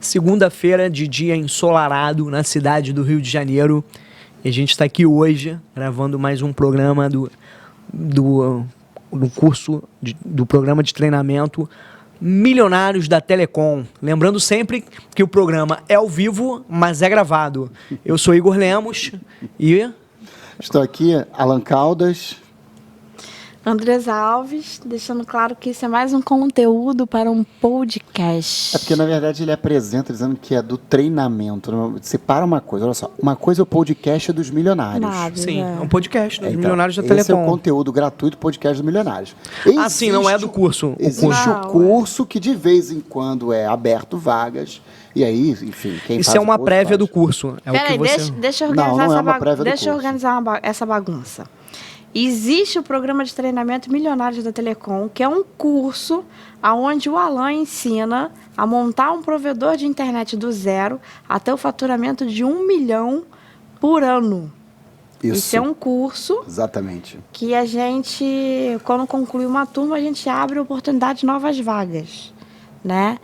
segunda-feira de dia ensolarado na cidade do Rio de Janeiro. E a gente está aqui hoje gravando mais um programa do curso do programa de treinamento Milionários da Telecom. Lembrando sempre que o programa é ao vivo, mas é gravado. Eu sou Igor Lemos e... Estou aqui, Alan Caldas. Andresa Alves, deixando claro que isso é mais um conteúdo para um podcast. É porque, na verdade, ele apresenta dizendo que é do treinamento. Separa uma coisa, olha só. Uma coisa é o podcast dos milionários. Sim, é um podcast dos então, milionários da Telecom. Esse é o conteúdo gratuito podcast dos milionários. Sim, não é do curso. Existe o curso que, de vez em quando, é aberto vagas. E aí, enfim, quem Isso faz é uma o curso prévia faz. do curso. Peraí, deixa eu organizar, não é uma prévia do curso. essa bagunça. Existe o programa de treinamento Milionários da Telecom, que é um curso onde o Alan ensina a montar um provedor de internet do zero até o faturamento de 1 milhão por ano. Isso é um curso. Exatamente. Que a gente, quando conclui uma turma, a gente abre a oportunidade de novas vagas, né?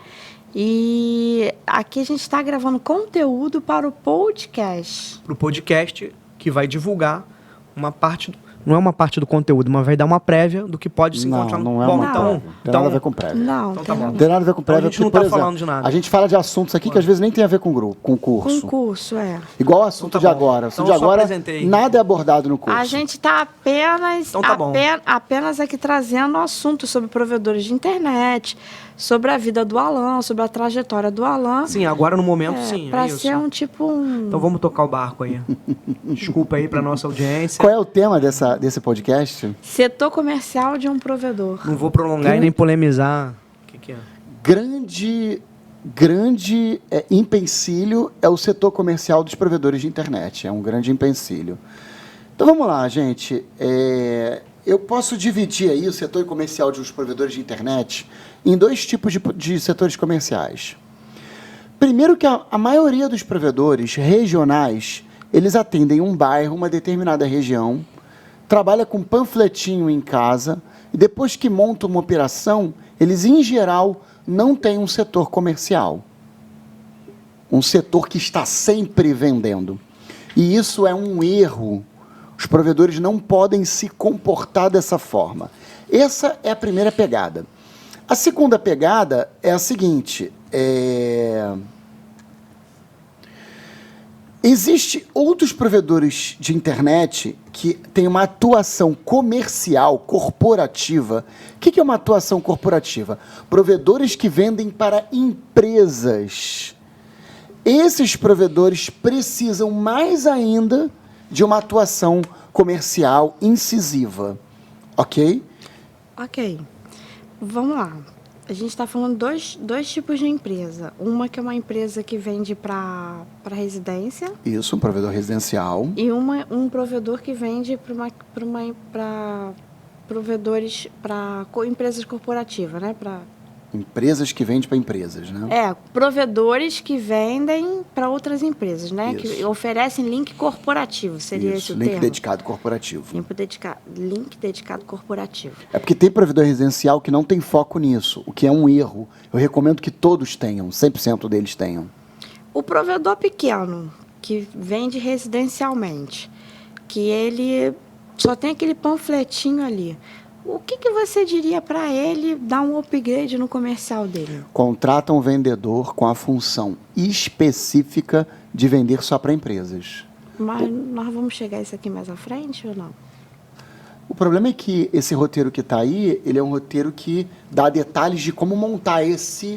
E aqui a gente está gravando conteúdo para o podcast. Para o podcast que vai divulgar uma parte... Não é uma parte do conteúdo, mas vai dar uma prévia do que pode se encontrar no... Não é uma prévia. Tem nada a ver com prévia. Não, tá bom. Não tem nada a ver com prévia. A gente não está falando de nada. A gente fala de assuntos aqui que às vezes nem tem a ver com curso. Com curso, é. Igual o assunto de agora. O assunto de agora, nada é abordado no curso. A gente está apenas, então tá bom. apenas aqui trazendo assuntos sobre provedores de internet, sobre a vida do Alan, sobre a trajetória do Alan. Sim, agora no momento, sim. Para é isso. ser um tipo... Então vamos tocar o barco aí. Desculpa aí para nossa audiência. Qual é o tema desse podcast? Setor comercial de um provedor. Não vou prolongar e nem polemizar. O que é? Grande empecilho é o setor comercial dos provedores de internet. É um grande empecilho. Então vamos lá, gente. Eu posso dividir aí o setor comercial dos provedores de internet em dois tipos de setores comerciais. Primeiro que a maioria dos provedores regionais, eles atendem um bairro, uma determinada região, trabalha com panfletinho em casa, e depois que monta uma operação, eles, em geral, não têm um setor comercial. Um setor que está sempre vendendo. E isso é um erro. Os provedores não podem se comportar dessa forma. Essa é a primeira pegada. A segunda pegada é a seguinte. Existem outros provedores de internet que têm uma atuação comercial, corporativa. O que é uma atuação corporativa? Provedores que vendem para empresas. Esses provedores precisam mais ainda de uma atuação comercial incisiva. Ok? Ok. Vamos lá. A gente está falando dois tipos de empresa. Uma que é uma empresa que vende para residência. Isso, um provedor residencial. E um provedor que vende para provedores, para empresas corporativas, né? Empresas que vendem para empresas, né? Provedores que vendem para outras empresas, né? Isso. Que oferecem link corporativo, seria esse o link termo? dedicado corporativo. Link dedicado corporativo. É porque tem provedor residencial que não tem foco nisso, o que é um erro. Eu recomendo que todos tenham, 100% deles tenham. O provedor pequeno, que vende residencialmente, que ele só tem aquele panfletinho ali, o que você diria para ele dar um upgrade no comercial dele? Contrata um vendedor com a função específica de vender só para empresas. Mas nós vamos chegar a isso aqui mais à frente ou não? O problema é que esse roteiro que está aí, ele é um roteiro que dá detalhes de como montar essa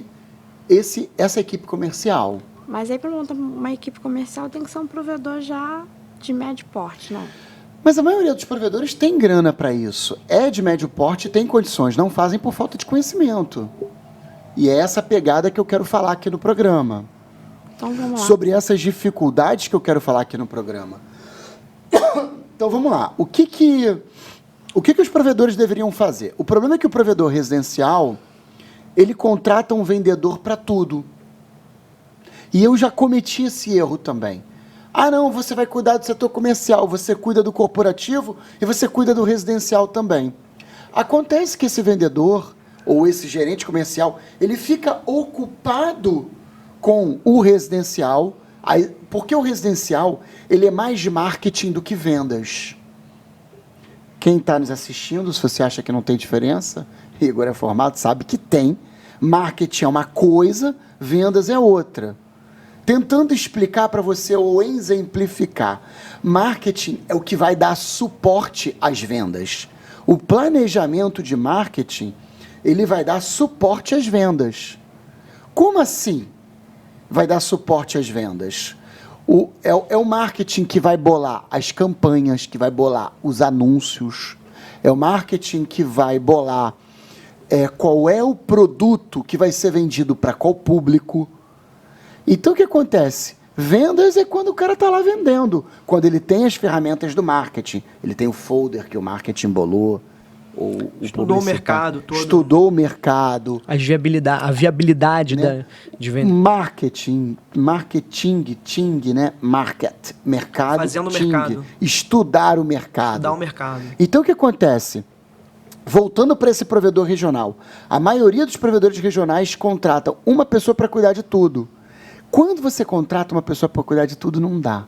equipe comercial. Mas aí para montar uma equipe comercial tem que ser um provedor já de médio porte, não? Mas a maioria dos provedores tem grana para isso. É de médio porte, tem condições, não fazem por falta de conhecimento. E é essa pegada que eu quero falar aqui no programa. Então vamos lá. Sobre essas dificuldades que eu quero falar aqui no programa. Então vamos lá. O que os provedores deveriam fazer? O problema é que o provedor residencial, ele contrata um vendedor para tudo. E eu já cometi esse erro também. Ah, não, você vai cuidar do setor comercial, você cuida do corporativo e você cuida do residencial também. Acontece que esse vendedor ou esse gerente comercial, ele fica ocupado com o residencial. Porque o residencial ele é mais de marketing do que vendas. Quem está nos assistindo, se você acha que não tem diferença, Igor é formado, sabe que tem. Marketing é uma coisa, vendas é outra. Tentando explicar para você ou exemplificar, marketing é o que vai dar suporte às vendas. O planejamento de marketing, ele vai dar suporte às vendas. Como assim vai dar suporte às vendas? É o marketing que vai bolar as campanhas, que vai bolar os anúncios. É o marketing que vai bolar qual é o produto que vai ser vendido para qual público. Então, o que acontece? Vendas é quando o cara está lá vendendo, quando ele tem as ferramentas do marketing. Ele tem o folder que o marketing bolou. Estudou o mercado todo. Estudou o mercado. A viabilidade né? de venda. Marketing, né? Mercado. Fazendo o mercado. Estudar o mercado. Estudar o mercado. Então, o que acontece? Voltando para esse provedor regional, a maioria dos provedores regionais contratam uma pessoa para cuidar de tudo. Quando você contrata uma pessoa para cuidar de tudo, não dá.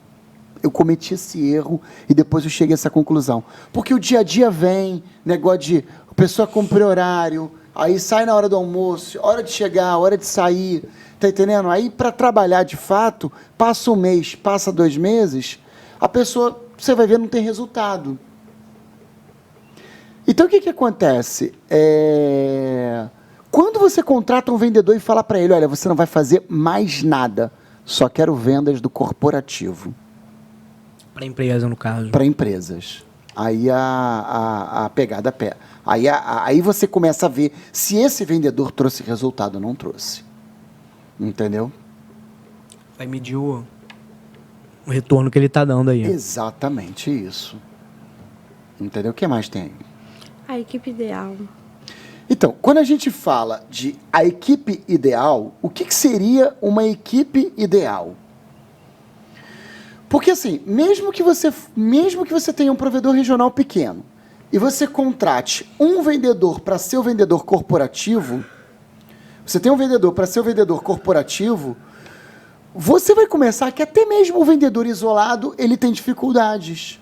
Eu cometi esse erro e depois eu cheguei a essa conclusão. Porque o dia a dia vem, negócio de a pessoa cumpre horário, aí sai na hora do almoço, hora de chegar, hora de sair, tá entendendo? Aí, para trabalhar de fato, passa um mês, passa 2 meses, a pessoa, você vai ver, não tem resultado. Então, o que acontece? Quando você contrata um vendedor e fala para ele, olha, você não vai fazer mais nada, só quero vendas do corporativo. Para empresa, no caso. Para empresas. Aí a pegada pé. Aí você começa a ver se esse vendedor trouxe resultado ou não trouxe. Entendeu? Vai medir o retorno que ele está dando aí. Exatamente isso. Entendeu? O que mais tem aí? A equipe ideal. Então, quando a gente fala de a equipe ideal, o que seria uma equipe ideal? Porque assim, mesmo que você tenha um provedor regional pequeno e você contrate um vendedor para ser o vendedor corporativo, você tem um vendedor para ser o vendedor corporativo, você vai começar que até mesmo o vendedor isolado, ele tem dificuldades.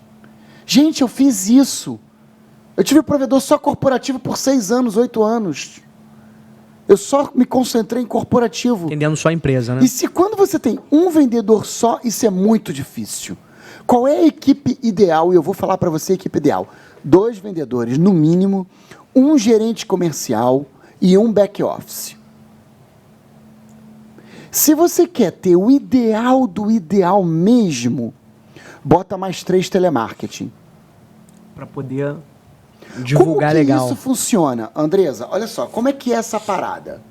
Gente, eu fiz isso. Eu tive um provedor só corporativo por 6 anos, 8 anos. Eu só me concentrei em corporativo. Entendendo só a empresa, né? E se quando você tem um vendedor só, isso é muito difícil. Qual é a equipe ideal? E eu vou falar para você a equipe ideal. 2 vendedores, no mínimo, um gerente comercial e um back office. Se você quer ter o ideal do ideal mesmo, bota mais 3 telemarketing. Para poder divulgar legal. legal. Como que isso funciona, Andresa? Olha só, como é que é essa parada?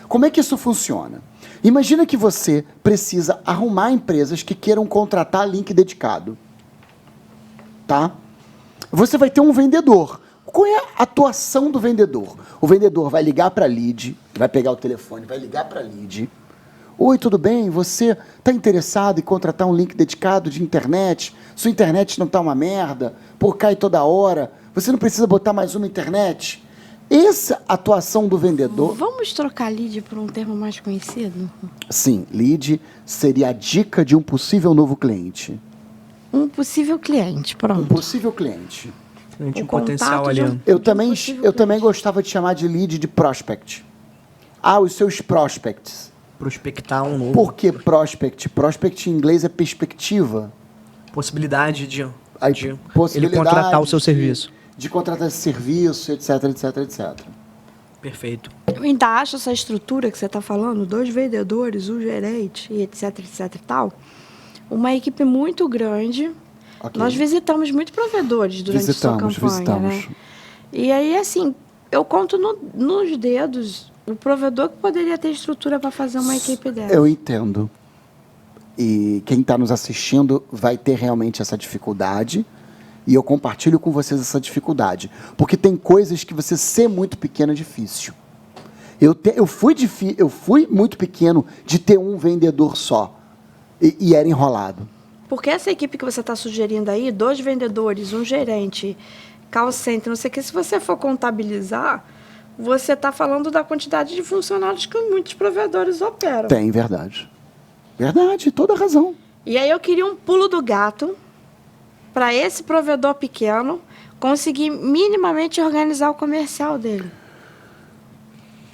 Como é que isso funciona? Imagina que você precisa arrumar empresas que queiram contratar link dedicado. Tá? Você vai ter um vendedor. Qual é a atuação do vendedor? O vendedor vai ligar para a lead, vai pegar o telefone, vai ligar para a lead. Oi, tudo bem? Você está interessado em contratar um link dedicado de internet? Sua internet não está uma merda? Pô, cai toda hora. Você não precisa botar mais uma internet? Essa atuação do vendedor... Vamos trocar lead por um termo mais conhecido? Sim, lead seria a dica de um possível novo cliente. Um possível cliente, pronto. Um possível cliente. Um O potencial contato ali. de um- Eu também possível gostava de chamar de lead de prospect. Ah, os seus prospects. Prospectar um novo. Por que prospect? Prospect em inglês é perspectiva. Possibilidade de ele Possibilidade contratar o seu serviço. De contratar esse serviço, etc, etc, etc. Perfeito. Eu ainda acho essa estrutura que você está falando, 2 vendedores, um gerente, e etc, etc e tal, uma equipe muito grande. Ok. Nós visitamos muitos provedores durante a sua campanha, né? E aí, assim, eu conto nos dedos o provedor que poderia ter estrutura para fazer uma equipe dessa. Eu entendo. E quem está nos assistindo vai ter realmente essa dificuldade. E eu compartilho com vocês essa dificuldade. Porque tem coisas que você ser muito pequeno é difícil. Eu fui muito pequeno de ter um vendedor só. E era enrolado. Porque essa equipe que você está sugerindo aí, 2 vendedores, um gerente, call center, não sei o que, se você for contabilizar, você está falando da quantidade de funcionários que muitos provedores operam. Tem, verdade. Verdade, toda razão. E aí eu queria um pulo do gato para esse provedor pequeno conseguir minimamente organizar o comercial dele.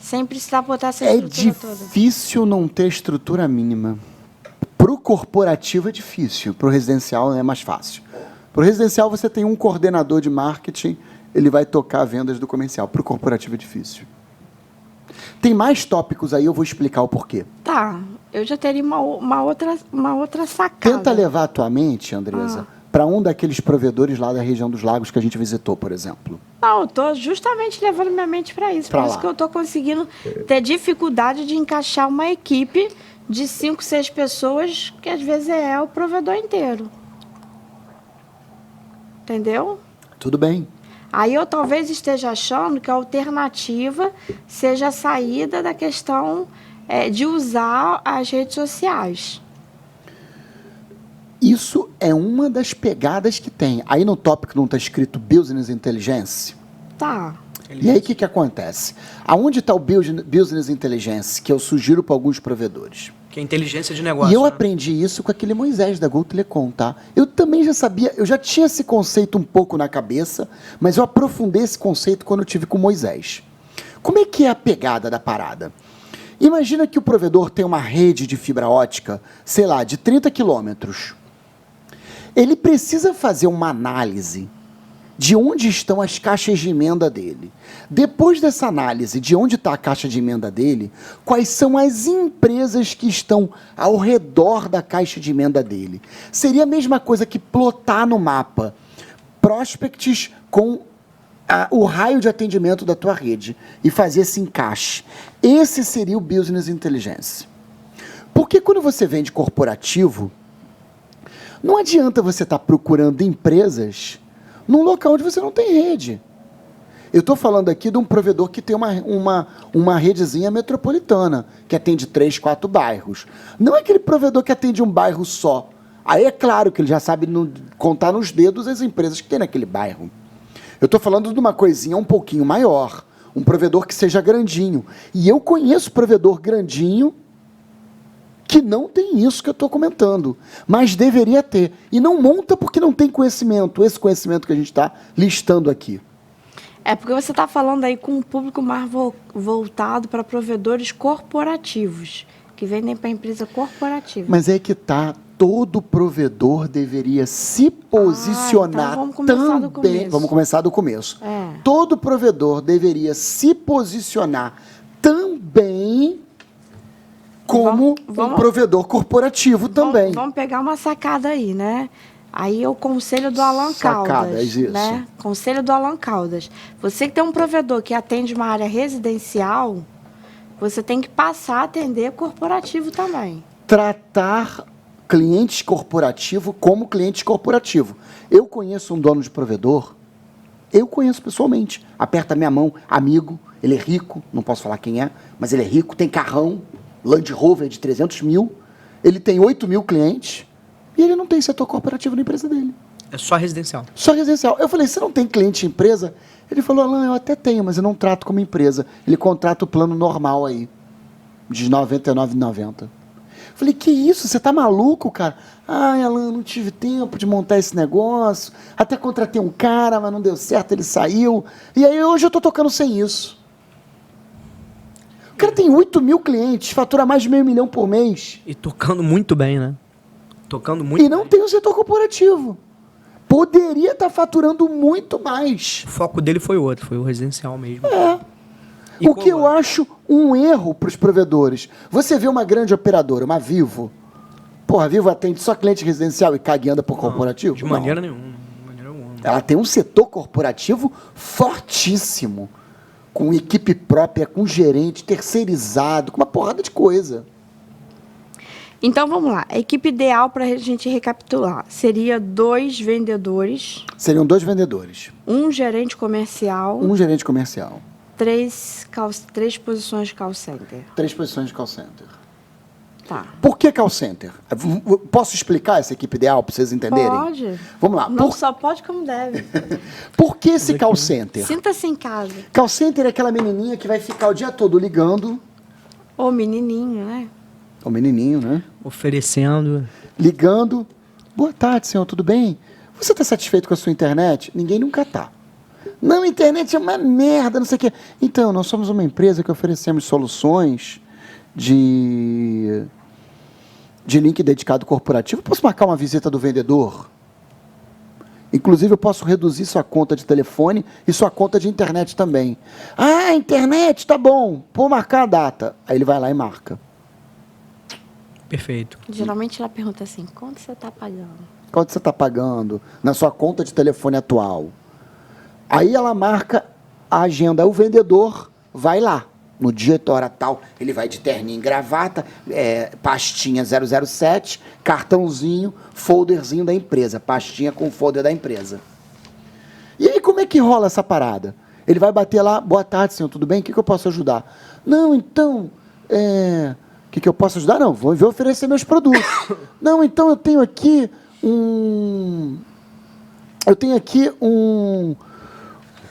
Sem precisar botar essa É estrutura toda. difícil não ter estrutura mínima. Para o corporativo é difícil, para o residencial é mais fácil. Para o residencial você tem um coordenador de marketing, ele vai tocar vendas do comercial. Para o corporativo é difícil. Tem mais tópicos aí, eu vou explicar o porquê. Tá, eu já teria uma outra sacada. Tenta levar a tua mente, Andresa, para um daqueles provedores lá da região dos lagos que a gente visitou, por exemplo. Não, eu estou justamente levando minha mente para isso. Por isso que eu estou conseguindo ter dificuldade de encaixar uma equipe de 5, 6 pessoas, que às vezes é o provedor inteiro. Entendeu? Tudo bem. Aí eu talvez esteja achando que a alternativa seja a saída da questão de usar as redes sociais. Isso é uma das pegadas que tem. Aí no tópico não está escrito Business Intelligence? Tá. E aí o que acontece? Aonde está o Business Intelligence, que eu sugiro para alguns provedores? Que é inteligência de negócio. E eu né? aprendi isso com aquele Moisés da Gol Telecom, tá? Eu também já sabia, eu já tinha esse conceito um pouco na cabeça, mas eu aprofundei esse conceito quando eu tive com Moisés. Como é que é a pegada da parada? Imagina que o provedor tem uma rede de fibra ótica, sei lá, de 30 quilômetros. Ele precisa fazer uma análise de onde estão as caixas de emenda dele. Depois dessa análise de onde está a caixa de emenda dele, quais são as empresas que estão ao redor da caixa de emenda dele. Seria a mesma coisa que plotar no mapa prospects com o raio de atendimento da tua rede e fazer esse encaixe. Esse seria o Business Intelligence. Porque quando você vende corporativo, não adianta você estar procurando empresas num local onde você não tem rede. Eu estou falando aqui de um provedor que tem uma redezinha metropolitana, que atende 3, 4 bairros. Não é aquele provedor que atende um bairro só. Aí é claro que ele já sabe contar nos dedos as empresas que tem naquele bairro. Eu estou falando de uma coisinha um pouquinho maior, um provedor que seja grandinho. E eu conheço provedor grandinho que não tem isso que eu estou comentando, mas deveria ter. E não monta porque não tem conhecimento, esse conhecimento que a gente está listando aqui. É porque você está falando aí com um público mais voltado para provedores corporativos, que vendem para empresa corporativa. Mas é que está, todo provedor deveria se posicionar então vamos começar também. do começo. Vamos começar do começo. É. Todo provedor deveria se posicionar também como um provedor corporativo também. Vamos pegar uma sacada aí, né? Aí é o conselho do Alan Caldas. Isso. Né? Conselho do Alan Caldas. Você que tem um provedor que atende uma área residencial, você tem que passar a atender corporativo também. Tratar clientes corporativo como cliente corporativo. Eu conheço um dono de provedor, eu conheço pessoalmente, aperta minha mão, amigo, ele é rico, não posso falar quem é, mas ele é rico, tem carrão, Land Rover de 300 mil, ele tem 8 mil clientes e ele não tem setor corporativo na empresa dele. É só residencial. Só residencial. Eu falei, você não tem cliente em empresa? Ele falou, Alan, eu até tenho, mas eu não trato como empresa. Ele contrata o plano normal aí, de R$ 99,90. Falei, que isso? Você tá maluco, cara? Ai, Alan, não tive tempo de montar esse negócio. Até contratei um cara, mas não deu certo, ele saiu. E aí hoje eu tô tocando sem isso. O cara tem 8 mil clientes, fatura mais de R$500 mil por mês. E tocando muito bem, né? Tocando muito E não bem. tem o setor corporativo. Poderia estar faturando muito mais. O foco dele foi outro, foi o residencial mesmo. É. E O que eu acho um erro para os provedores. Você vê uma grande operadora, uma Vivo. Porra, a Vivo atende só cliente residencial e caga e anda por corporativo? De maneira nenhuma. De maneira alguma. Ela tem um setor corporativo fortíssimo. Com equipe própria, com gerente terceirizado, com uma porrada de coisa. Então, vamos lá. A equipe ideal, para a gente recapitular, seria 2 vendedores, Seriam 2 vendedores, um gerente comercial, um gerente comercial, 3 posições de call center. 3 posições de call center. Tá. Por que call center? Posso explicar essa equipe ideal para vocês entenderem? Pode. Vamos lá. Não só pode como deve. Por que esse call center? Sinta-se em casa. Call center é aquela menininha que vai ficar o dia todo ligando. Ô, menininho, né? O menininho, né? Oferecendo. Ligando. Boa tarde, senhor, tudo bem? Você está satisfeito com a sua internet? Ninguém nunca está. Não, a internet é uma merda, não sei o quê. Então, nós somos uma empresa que oferecemos soluções de link dedicado corporativo. Eu posso marcar uma visita do vendedor? Inclusive, eu posso reduzir sua conta de telefone e sua conta de internet também. Ah, internet, tá bom. Vou marcar a data. Aí ele vai lá e marca. Perfeito. Geralmente ela pergunta assim, quanto você está pagando? Quanto você está pagando na sua conta de telefone atual? Aí ela marca a agenda. O vendedor vai lá. No dia, hora tal, ele vai de terninho e gravata, pastinha 007, cartãozinho, folderzinho da empresa. Pastinha com folder da empresa. E aí, como é que rola essa parada? Ele vai bater lá, boa tarde, senhor, tudo bem? O que eu posso ajudar? Não, então, o que eu posso ajudar? Não, vou oferecer meus produtos. Não, então eu tenho aqui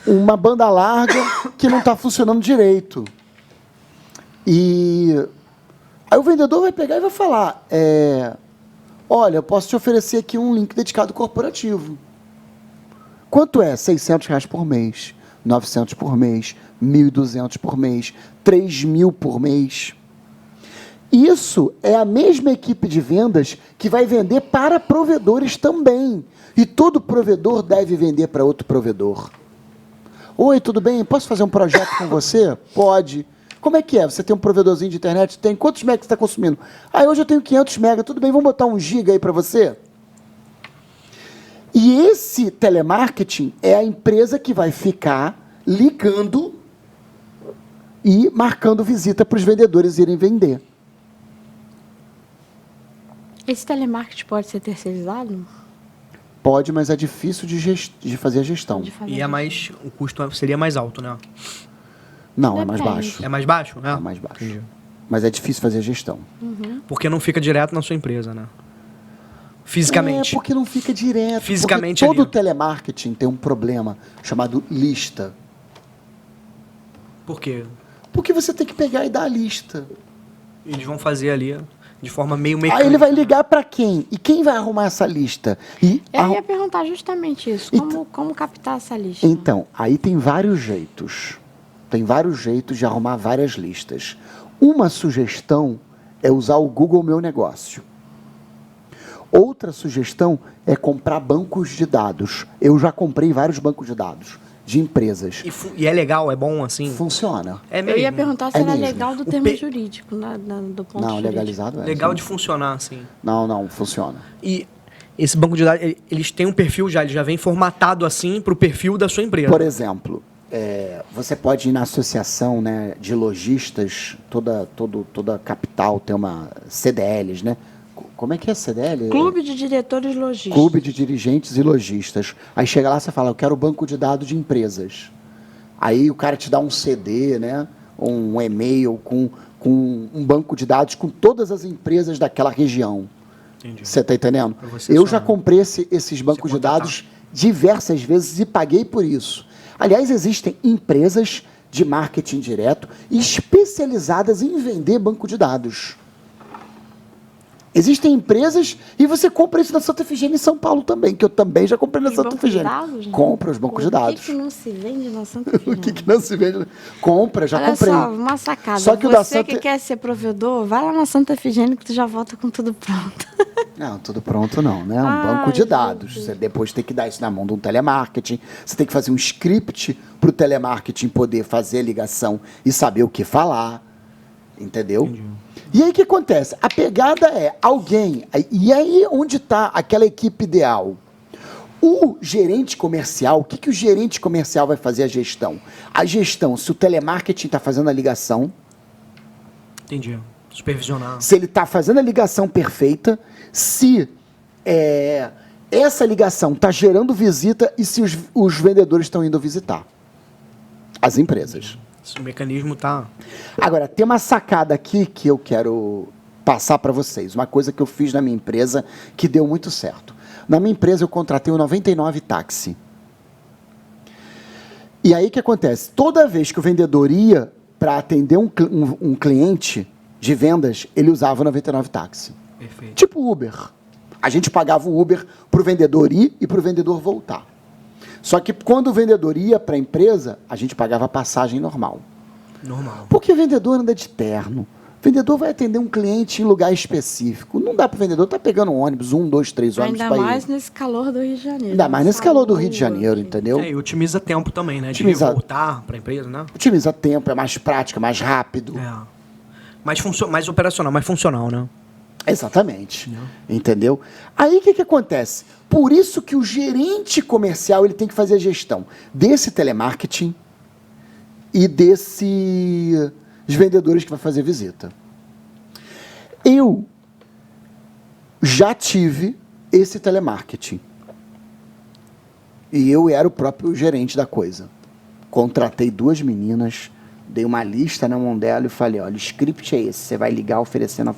uma banda larga que não está funcionando direito. E aí o vendedor vai pegar e vai falar, olha, eu posso te oferecer aqui um link dedicado corporativo. Quanto é? R$600 por mês, R$900 por mês, R$1.200 por mês, R$3.000 por mês. Isso é a mesma equipe de vendas que vai vender para provedores também. E todo provedor deve vender para outro provedor. Oi, tudo bem? Posso fazer um projeto com você? Pode. Como é que é? Você tem um provedorzinho de internet? Tem. Quantos megas você está consumindo? Hoje eu tenho 500 megas. Tudo bem, vamos botar 1 giga aí para você? E esse telemarketing é a empresa que vai ficar ligando e marcando visita para os vendedores irem vender. Esse telemarketing pode ser terceirizado? Pode, mas é difícil de fazer a gestão. E o custo seria mais alto, né? Não, é mais baixo. É mais baixo, né? É mais baixo. Mas é difícil fazer a gestão. Porque não fica direto na sua empresa, né? Fisicamente. Porque não fica direto. Fisicamente porque todo ali. telemarketing tem um problema chamado lista. Por quê? Porque você tem que pegar e dar a lista. Eles vão fazer ali de forma meio mecânica. Aí ele vai ligar para quem? E quem vai arrumar essa lista? Eu ia perguntar justamente isso. Como captar essa lista? Então, aí tem vários jeitos. Tem vários jeitos de arrumar várias listas. Uma sugestão é usar o Google Meu Negócio. Outra sugestão é comprar bancos de dados. Eu já comprei vários bancos de dados de empresas. E é legal, é bom assim? Funciona. É mesmo. Eu ia perguntar se era mesmo. legal do termo jurídico, do ponto Não, jurídico. legalizado é. Legal de funcionar, assim. Não, funciona. E esse banco de dados, eles têm um perfil já, ele já vem formatado assim para o perfil da sua empresa. Por exemplo, você pode ir na associação, né, de lojistas, toda capital tem uma CDLs, né? Como é que é CDL? Clube de Diretores Logísticos. Clube de Dirigentes e Lojistas. Aí chega lá e você fala, eu quero banco de dados de empresas. Aí o cara te dá um CD, né? Um e-mail com um banco de dados com todas as empresas daquela região. Entendi. Você está entendendo? Eu já comprei esses bancos de dados diversas vezes e paguei por isso. Aliás, existem empresas de marketing direto especializadas em vender banco de dados. Existem empresas e você compra isso na Santa Efigênia em São Paulo também, que eu também já comprei na Santa Efigênia. Compra os bancos de dados. O que não se vende na Santa Efigênia? O que não se vende? Compra, já Comprei. comprei. Olha só, uma sacada. Só que você que quer ser provedor, vai lá na Santa Efigênia que tu já volta com tudo pronto. Não, tudo pronto não, né? Um banco de dados. Você depois tem que dar isso na mão de um telemarketing. Você tem que fazer um script para o telemarketing poder fazer a ligação e saber o que falar. Entendeu? Entendi. E aí o que acontece? A pegada é alguém... E aí onde está aquela equipe ideal? O gerente comercial, o que o gerente comercial vai fazer a gestão? A gestão, se o telemarketing está fazendo a ligação... Entendi. Supervisionar. Se ele está fazendo a ligação perfeita, se essa ligação está gerando visita e se os vendedores estão indo visitar as empresas. O mecanismo está... Agora, tem uma sacada aqui que eu quero passar para vocês uma coisa que eu fiz na minha empresa que deu muito certo. Na minha empresa eu contratei o 99 táxi. E aí o que acontece? Toda vez que o vendedor ia para atender um cliente de vendas, ele usava o 99 táxi. Perfeito. Tipo Uber. A gente pagava o Uber para o vendedor ir e para o vendedor voltar. Só que quando o vendedor ia para a empresa, a gente pagava a passagem normal. Normal. Porque o vendedor anda de terno. O vendedor vai atender um cliente em lugar específico. Não dá para o vendedor estar pegando um ônibus, 1, 2, 3 ônibus para ir. Ainda mais nesse calor do Rio de Janeiro. Ainda mais nesse calor do Rio de Janeiro, Gente. entendeu? E otimiza tempo também, né? De Otimiza- voltar para a empresa, né? Otimiza tempo, é mais prático, é mais rápido. É. Mais operacional, mais funcional, né? Exatamente. Entendeu? Aí o que acontece? Por isso que o gerente comercial ele tem que fazer a gestão desse telemarketing e desses vendedores que vai fazer visita. Eu já tive esse telemarketing. E eu era o próprio gerente da coisa. Contratei 2 meninas, dei uma lista na mão dela e falei, olha, o script é esse, você vai ligar oferecendo.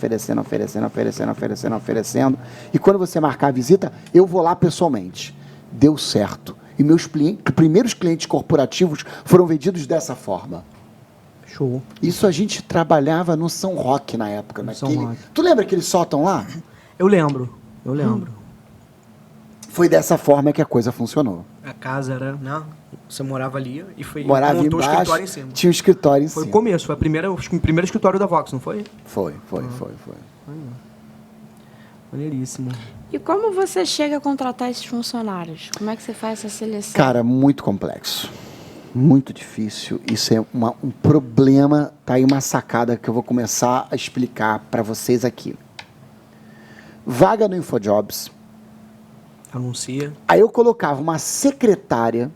E quando você marcar a visita, eu vou lá pessoalmente. Deu certo. E meus primeiros clientes corporativos foram vendidos dessa forma. Show. Isso a gente trabalhava no São Roque na época. São Roque. Tu lembra aquele sótão lá? Eu lembro. Foi dessa forma que a coisa funcionou. A casa era, né? Você morava ali e Morava montou o embaixo, escritório em cima. tinha um escritório em Foi o cima. começo, foi o primeiro escritório da Vox, não foi? Foi. Maneiríssimo. E como você chega a contratar esses funcionários? Como é que você faz essa seleção? Cara, muito complexo. Muito difícil. Isso é um problema. Tá aí uma sacada que eu vou começar a explicar para vocês aqui. Vaga no InfoJobs. Anuncia. Aí eu colocava uma secretária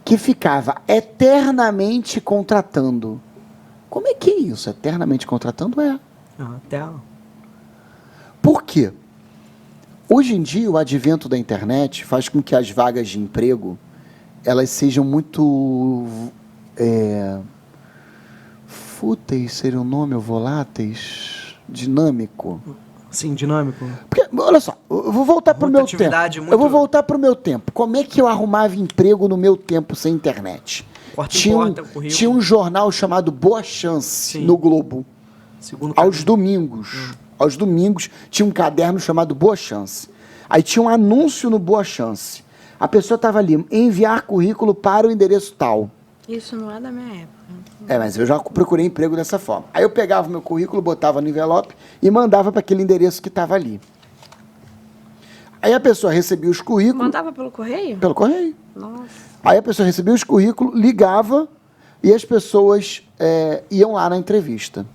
que ficava eternamente contratando. Como é que é isso? Eternamente contratando? É. Até. Por quê? Hoje em dia, o advento da internet faz com que as vagas de emprego elas sejam muito fúteis, seria o nome, ou voláteis, dinâmico. Sim, dinâmico. Porque, olha só, eu vou voltar para o meu tempo. Rotatividade muito- Eu vou voltar para o meu tempo. Como é que eu arrumava emprego no meu tempo sem internet? Porta em Tinha porta, currículo. tinha um jornal chamado Boa Chance Sim. no Globo. Segundo Aos domingos. Aos domingos tinha um caderno chamado Boa Chance. Aí tinha um anúncio no Boa Chance. A pessoa estava ali, enviar currículo para o endereço tal. Isso não é da minha época. Mas eu já procurei emprego dessa forma. Aí eu pegava o meu currículo, botava no envelope e mandava para aquele endereço que estava ali. Aí a pessoa recebia os currículos... Mandava pelo correio? Pelo correio. Nossa. Aí a pessoa recebia os currículos, ligava e as pessoas iam lá na entrevista.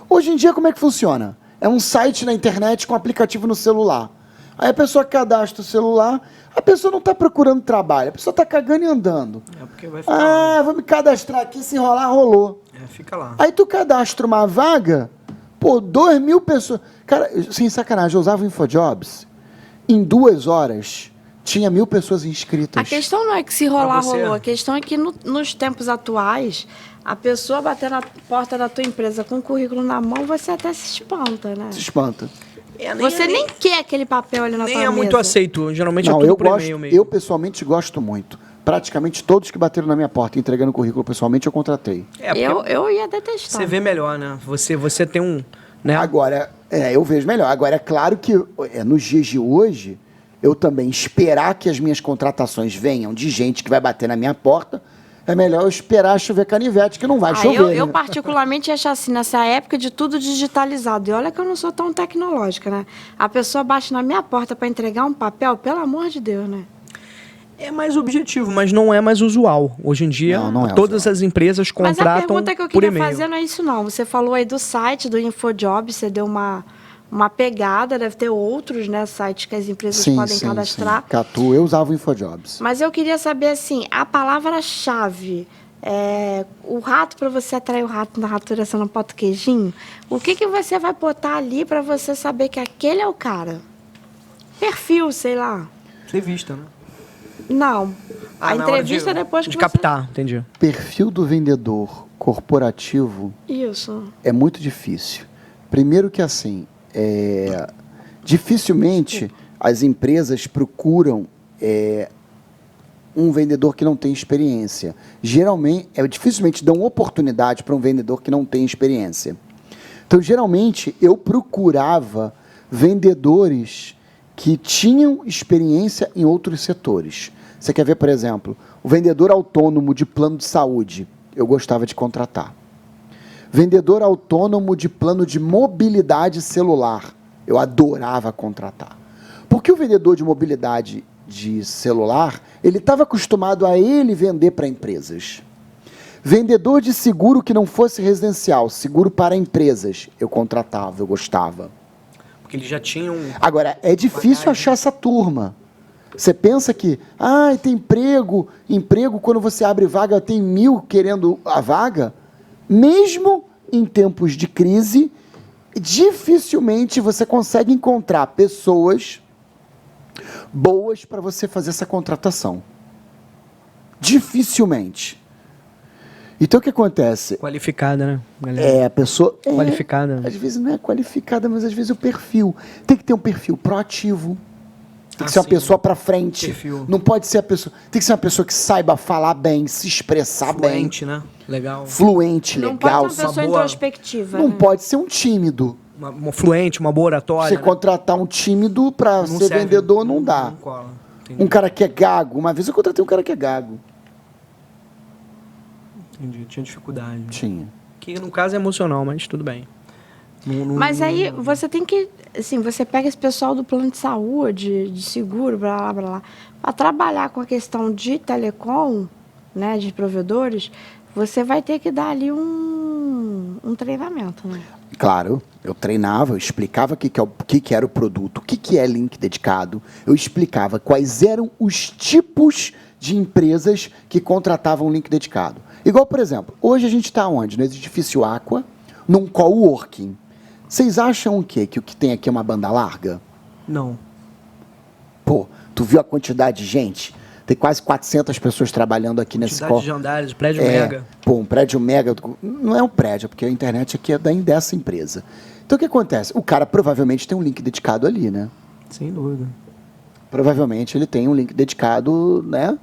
Hoje em dia, como é que funciona? É um site na internet com aplicativo no celular. Aí a pessoa cadastra o celular, a pessoa não está procurando trabalho, a pessoa está cagando e andando. É porque vai ficar. Vou me cadastrar aqui, se enrolar, rolou. Fica lá. Aí tu cadastra uma vaga, 2.000 pessoas. Cara, sem sacanagem, eu usava o InfoJobs, em 2 horas tinha 1.000 pessoas inscritas. A questão não é que se rolar, você. rolou. A questão é que nos tempos atuais, a pessoa bater na porta da tua empresa com o currículo na mão, você até se espanta, né? Se espanta. Você nem quer aquele papel ali na tua Nem é mesa. muito aceito. Geralmente é Não, tudo eu por gosto, e-mail mesmo. eu pessoalmente gosto muito. Praticamente todos que bateram na minha porta entregando currículo pessoalmente, eu contratei. Porque Eu ia detestar. você vê melhor, né? Você tem um... Né? Agora, eu vejo melhor. Agora, é claro que nos dias de hoje, eu também esperar que as minhas contratações venham de gente que vai bater na minha porta, é melhor eu esperar chover canivete, que não vai chover. Eu né? particularmente acho assim, nessa época de tudo digitalizado, e olha que eu não sou tão tecnológica, né? A pessoa bate na minha porta para entregar um papel, pelo amor de Deus, né? É mais objetivo, mas não é mais usual. Hoje em dia, Não é todas usual. as empresas Mas a contratam pergunta que eu por queria e-mail. fazer não é isso, não. Você falou aí do site, do InfoJobs, você deu uma pegada, deve ter outros, né, sites que as empresas podem cadastrar. Sim. Catu, eu usava o InfoJobs. Mas eu queria saber, assim, a palavra-chave, o rato, para você atrair o rato na raturação no pote queijinho, o que você vai botar ali para você saber que aquele é o cara? Perfil, sei lá. Entrevista, né? Não. A na hora entrevista é depois que de você... captar, entendi. Perfil do vendedor corporativo Isso. é muito difícil. Primeiro que assim, dificilmente as empresas procuram um vendedor que não tem experiência. Geralmente, dificilmente dão oportunidade para um vendedor que não tem experiência. Então, geralmente, eu procurava vendedores que tinham experiência em outros setores. Você quer ver, por exemplo, o vendedor autônomo de plano de saúde, eu gostava de contratar. Vendedor autônomo de plano de mobilidade celular, eu adorava contratar. Porque o vendedor de mobilidade de celular, ele estava acostumado a ele vender para empresas. Vendedor de seguro que não fosse residencial, seguro para empresas, eu contratava, eu gostava. Porque eles já tinham... Agora, é difícil achar essa turma. Você pensa que, tem emprego, quando você abre vaga, tem 1.000 querendo a vaga. Mesmo em tempos de crise, dificilmente você consegue encontrar pessoas boas para você fazer essa contratação. Dificilmente. Então, o que acontece? Qualificada, né, galera? A pessoa... Qualificada. Às vezes não é qualificada, mas às vezes o perfil. Tem que ter um perfil proativo. Tem que ser uma pessoa para frente. Perfil. Não pode ser a pessoa... Tem que ser uma pessoa que saiba falar bem, se expressar bem. Fluente, né? Legal. Fluente, Não legal. pode ser uma pessoa introspectiva. Não né? pode ser um tímido. Uma fluente, uma boa oratória. Você contratar um tímido para ser serve, vendedor não dá. Não cola. Entendi. Um cara que é gago. Uma vez eu contratei um cara que é gago. Entendi. Tinha dificuldade. Tinha. Que no caso é emocional, mas tudo bem. Mas aí você tem que, assim, você pega esse pessoal do plano de saúde, de seguro, blá, blá, blá, para trabalhar com a questão de telecom, né, de provedores, você vai ter que dar ali um treinamento, né? Claro, eu treinava, eu explicava o que era o produto, o que é link dedicado, eu explicava quais eram os tipos de empresas que contratavam link dedicado. Igual, por exemplo, hoje a gente está onde? No edifício Aqua, num coworking. Vocês acham o quê? Que o que tem aqui é uma banda larga? Não. Pô, tu viu a quantidade de gente? Tem quase 400 pessoas trabalhando aqui nesse Quantidade de andares, prédio mega. Pô, um prédio mega. Não é um prédio, porque a internet aqui é dessa empresa. Então, o que acontece? O cara provavelmente tem um link dedicado ali, né? Sem dúvida. Provavelmente ele tem um link dedicado, né?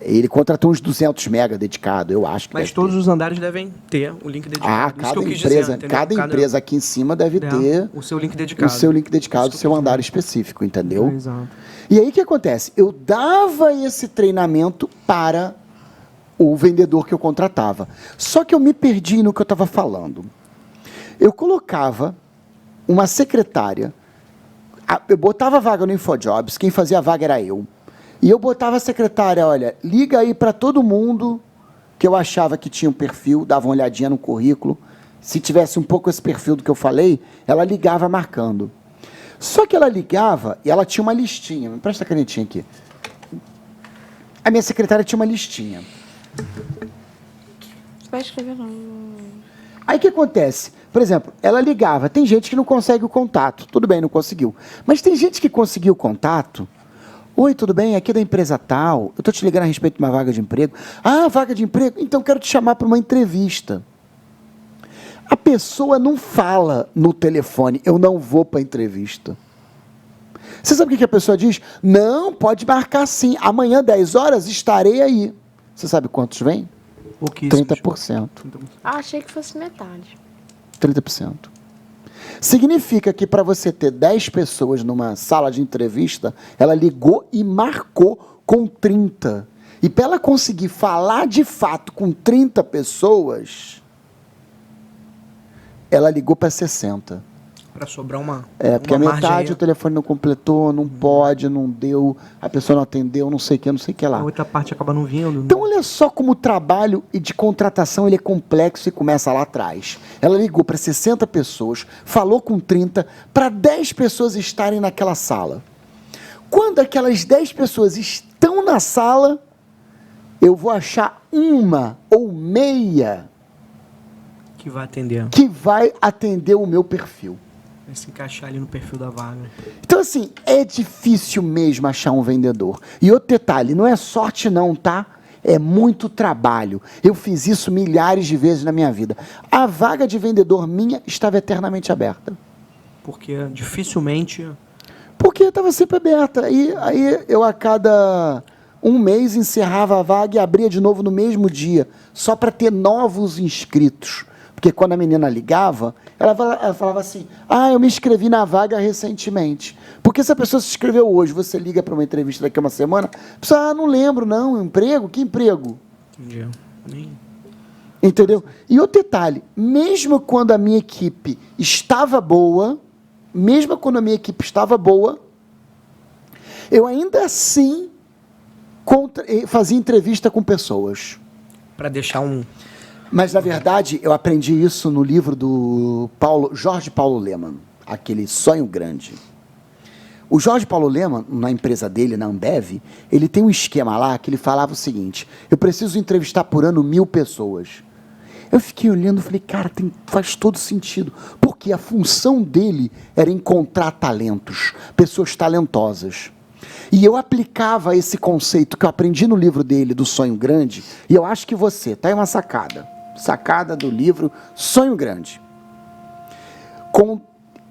Ele contratou uns 200 mega dedicado, eu acho que Mas todos os andares devem ter o link dedicado. Isso que eu quis dizer, entendeu? cada empresa aqui em cima deve ter o seu link dedicado. O seu link dedicado, o seu andar específico, entendeu? Exato. E aí o que acontece? Eu dava esse treinamento para o vendedor que eu contratava. Só que eu me perdi no que eu estava falando. Eu colocava uma secretária, eu botava a vaga no InfoJobs, quem fazia a vaga era eu. E eu botava a secretária, olha, liga aí para todo mundo que eu achava que tinha um perfil, dava uma olhadinha no currículo. Se tivesse um pouco esse perfil do que eu falei, ela ligava marcando. Só que ela ligava e ela tinha uma listinha. Me presta a canetinha aqui. A minha secretária tinha uma listinha. Você vai escrever não. Aí o que acontece? Por exemplo, ela ligava. Tem gente que não consegue o contato. Tudo bem, não conseguiu. Mas tem gente que conseguiu o contato. Oi, tudo bem? Aqui é da empresa tal. Eu estou te ligando a respeito de uma vaga de emprego. Ah, vaga de emprego? Então quero te chamar para uma entrevista. A pessoa não fala no telefone, eu não vou para a entrevista. Você sabe o que a pessoa diz? Não, pode marcar sim. Amanhã, 10 horas, estarei aí. Você sabe quantos vem? 30%. Achei que fosse metade. 30%. Significa que para você ter 10 pessoas numa sala de entrevista, ela ligou e marcou com 30. E para ela conseguir falar de fato com 30 pessoas, ela ligou para 60. Para sobrar uma. Porque a metade o telefone não completou, não pode, não deu, a pessoa não atendeu, não sei o que lá. A outra parte acaba não vindo. Então, olha só como o trabalho de contratação ele é complexo e começa lá atrás. Ela ligou para 60 pessoas, falou com 30, para 10 pessoas estarem naquela sala. Quando aquelas 10 pessoas estão na sala, eu vou achar uma ou meia que vai atender. Que vai atender o meu perfil. Vai se encaixar ali no perfil da vaga. Então, assim, é difícil mesmo achar um vendedor. E outro detalhe, não é sorte não, tá? é muito trabalho. Eu fiz isso milhares de vezes na minha vida. A vaga de vendedor minha estava eternamente aberta. Porque dificilmente... Porque estava sempre aberta. E aí eu, a cada um mês, encerrava a vaga e abria de novo no mesmo dia, só para ter novos inscritos. Porque quando a menina ligava, ela falava assim, eu me inscrevi na vaga recentemente. Porque se a pessoa se inscreveu hoje, você liga para uma entrevista daqui a uma semana, a pessoa, não lembro não, emprego? Que emprego? Entendi. Entendeu? E outro detalhe, mesmo quando a minha equipe estava boa, eu ainda assim fazia entrevista com pessoas. Para deixar um... Mas, na verdade, eu aprendi isso no livro do Jorge Paulo Lemann, aquele Sonho Grande. O Jorge Paulo Lemann, na empresa dele, na Ambev, ele tem um esquema lá que ele falava o seguinte, eu preciso entrevistar por ano 1000 pessoas. Eu fiquei olhando e falei, cara, faz todo sentido, porque a função dele era encontrar talentos, pessoas talentosas. E eu aplicava esse conceito que eu aprendi no livro dele, do Sonho Grande, e eu acho que você, tá aí uma sacada do livro Sonho Grande.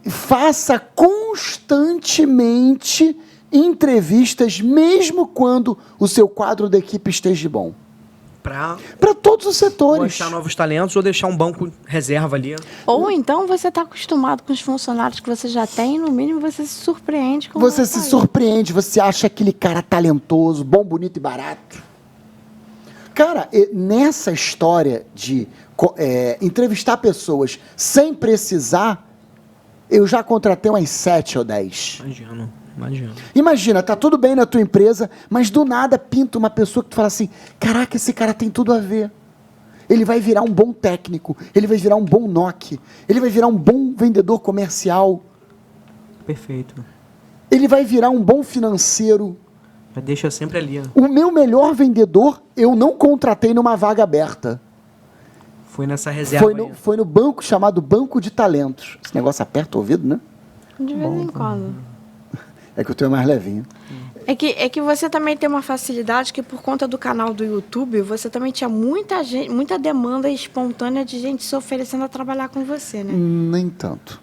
Faça constantemente entrevistas, mesmo quando o seu quadro da equipe esteja bom. Para todos os setores. achar novos talentos ou deixar um banco reserva ali. Ou então você está acostumado com os funcionários que você já tem, no mínimo você se surpreende com Você se surpreende, você acha aquele cara talentoso, bom, bonito e barato. Cara, nessa história de entrevistar pessoas sem precisar, eu já contratei umas 7 ou 10. Imagino. Imagina, tá tudo bem na tua empresa, mas do nada pinta uma pessoa que tu fala assim, caraca, esse cara tem tudo a ver. Ele vai virar um bom técnico, ele vai virar um bom NOC, ele vai virar um bom vendedor comercial. Perfeito. Ele vai virar um bom financeiro. Mas deixa sempre ali. O meu melhor vendedor, eu não contratei numa vaga aberta. Foi nessa reserva Foi no banco chamado Banco de Talentos. Esse negócio aperta o ouvido, né? De vez em quando. É que eu tenho mais levinho. É que você também tem uma facilidade que por conta do canal do YouTube, você também tinha muita demanda espontânea de gente se oferecendo a trabalhar com você, né? Nem tanto.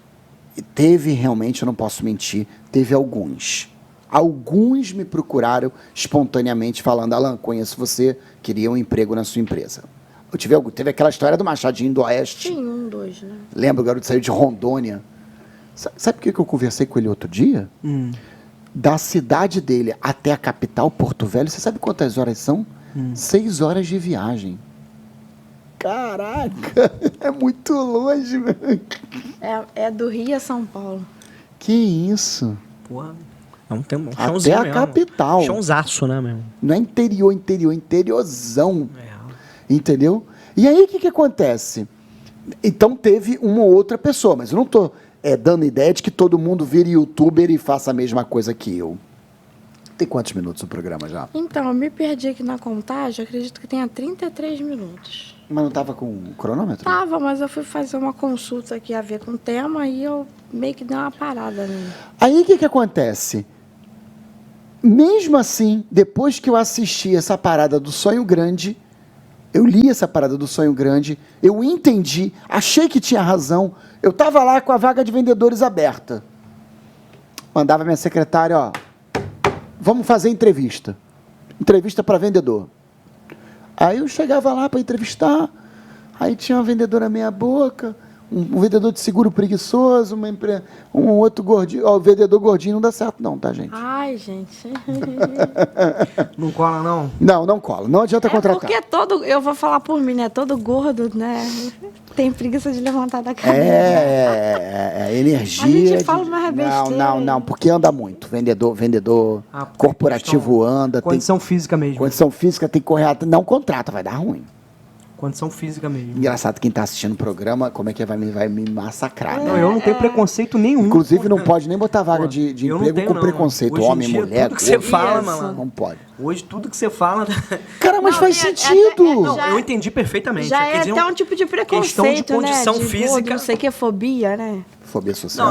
E teve realmente, eu não posso mentir, teve alguns. Alguns me procuraram espontaneamente falando, Alan, conheço você, queria um emprego na sua empresa. Teve aquela história do Machadinho do Oeste. Sim, 2, né? Lembra, o garoto saiu de Rondônia. Sabe por que eu conversei com ele outro dia? Da cidade dele até a capital, Porto Velho, você sabe quantas horas são? 6 horas de viagem. Caraca, é muito longe, velho. É do Rio a São Paulo. Que isso? Porra, é um tempo. Até a capital. Chãozaço, né, meu? Não é interiorzão. Entendeu? E aí, o que acontece? Então, teve uma ou outra pessoa, mas eu não estou dando ideia de que todo mundo vire youtuber e faça a mesma coisa que eu. Tem quantos minutos o programa já? Então, eu me perdi aqui na contagem, acredito que tenha 33 minutos. Mas não estava com o cronômetro? Tava, mas eu fui fazer uma consulta aqui a ver com o tema e eu meio que dei uma parada nele. Aí, o que acontece? Mesmo assim, depois que eu assisti essa parada do Sonho Grande, eu li essa parada do Sonho Grande, eu entendi, achei que tinha razão, eu estava lá com a vaga de vendedores aberta. Mandava minha secretária, ó, vamos fazer entrevista. Entrevista para vendedor. Aí eu chegava lá para entrevistar, aí tinha uma vendedora meia boca, um vendedor de seguro preguiçoso, um outro gordinho. Ó, o vendedor gordinho não dá certo não, tá, gente? Ai, gente. Não cola, não? Não cola. Não adianta contratar. Porque eu vou falar por mim, né? Todo gordo, né? Tem preguiça de levantar da cadeira. É energia. A gente fala mais besteira. Não, porque anda muito. Vendedor corporativo anda. Condição física mesmo. Condição física, tem que correr. Não contrata, vai dar ruim. Condição física mesmo. Engraçado, quem está assistindo o programa, como é que vai me massacrar, né? Não, eu não tenho preconceito nenhum. Inclusive, não pode nem botar vaga de emprego com preconceito. Hoje homem, dia, mulher, tudo que você fala, mano. Não pode. Hoje, tudo que você fala... Cara, mas faz sentido. Não, eu entendi perfeitamente. Já Quer dizer, até um tipo de preconceito, questão de condição né? física. Não sei o que, fobia, né? Fobia social?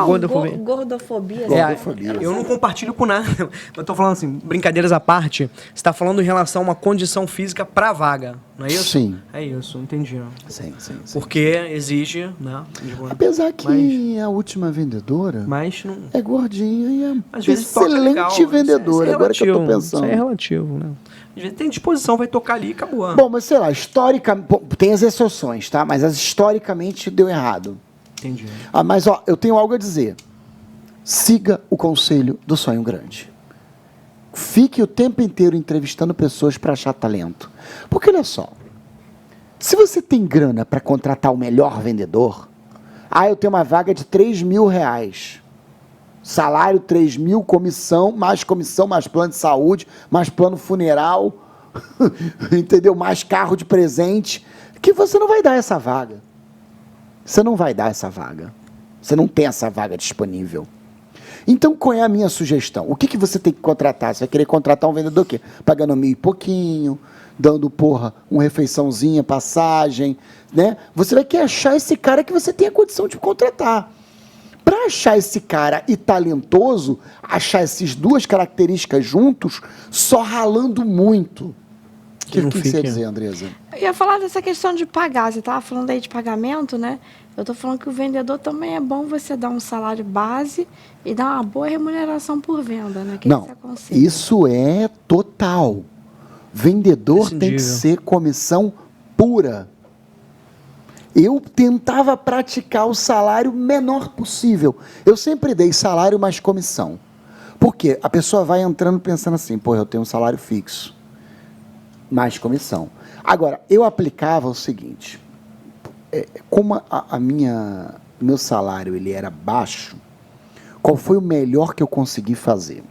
Gordofobia. Gordofobia. Gordofobia. Eu não compartilho com nada. Eu tô falando assim, brincadeiras à parte, você tá falando em relação a uma condição física pra vaga, não é isso? Sim. É isso, entendi. Sim. Porque exige, né? Apesar que a última vendedora Mas não... é gordinha e é Às vezes toca excelente legal, vendedora. isso é Agora que eu tô relativo, pensando. Isso é relativo, né? Às vezes tem disposição, vai tocar ali e acabou. Bom, mas sei lá, tem as exceções, tá? Mas historicamente deu errado. Entendi. Mas ó, eu tenho algo a dizer. Siga o conselho do sonho grande. Fique o tempo inteiro entrevistando pessoas para achar talento. Porque olha só, se você tem grana para contratar o melhor vendedor, eu tenho uma vaga de R$3.000. Salário 3.000, comissão, mais plano de saúde, mais plano funeral, entendeu? Mais carro de presente, que você não vai dar essa vaga. Você não vai dar essa vaga. Você não tem essa vaga disponível. Então, qual é a minha sugestão? O que você tem que contratar? Você vai querer contratar um vendedor o quê? Pagando 1.000 e pouquinho, dando, uma refeiçãozinha, passagem, né? Você vai querer achar esse cara que você tem a condição de contratar. Para achar esse cara e talentoso, achar essas duas características juntos, só ralando muito. O que você ia dizer, Andresa? Eu ia falar dessa questão de pagar. Você estava falando aí de pagamento, né? Eu estou falando que o vendedor também é bom você dar um salário base e dar uma boa remuneração por venda, né? Não, isso é total. Vendedor tem que ser comissão pura. Eu tentava praticar o salário menor possível. Eu sempre dei salário mais comissão. Por quê? A pessoa vai entrando pensando assim, eu tenho um salário fixo, mais comissão. Agora, eu aplicava o seguinte, como meu salário ele era baixo, qual foi o melhor que eu consegui fazer?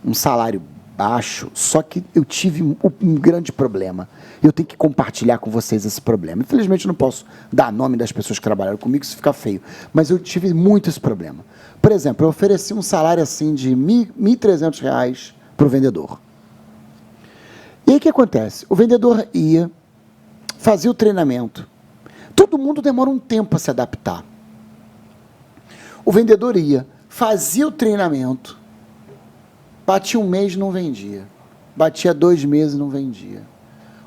Um salário baixo, só que eu tive um grande problema. Eu tenho que compartilhar com vocês esse problema. Infelizmente, eu não posso dar nome das pessoas que trabalharam comigo, isso fica feio. Mas eu tive muito esse problema. Por exemplo, eu ofereci um salário assim de R$1.300 para o vendedor. E aí o que acontece? O vendedor ia, fazia o treinamento. Todo mundo demora um tempo para se adaptar. O vendedor ia, fazia o treinamento, batia um mês e não vendia. Batia 2 meses e não vendia.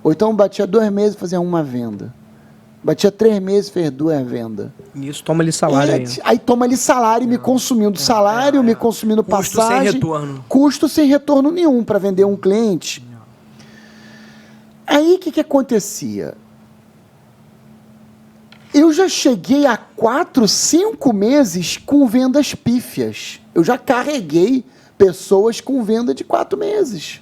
Ou então batia 2 meses e fazia uma venda. Batia 3 meses e fez 2 vendas. Isso, toma-lhe salário aí. Aí toma-lhe salário, me consumindo salário, me consumindo custo passagem. Custo sem retorno. Custo sem retorno nenhum para vender um cliente. Aí o que acontecia? Eu já cheguei a 4, 5 meses com vendas pífias. Eu já carreguei pessoas com venda de 4 meses.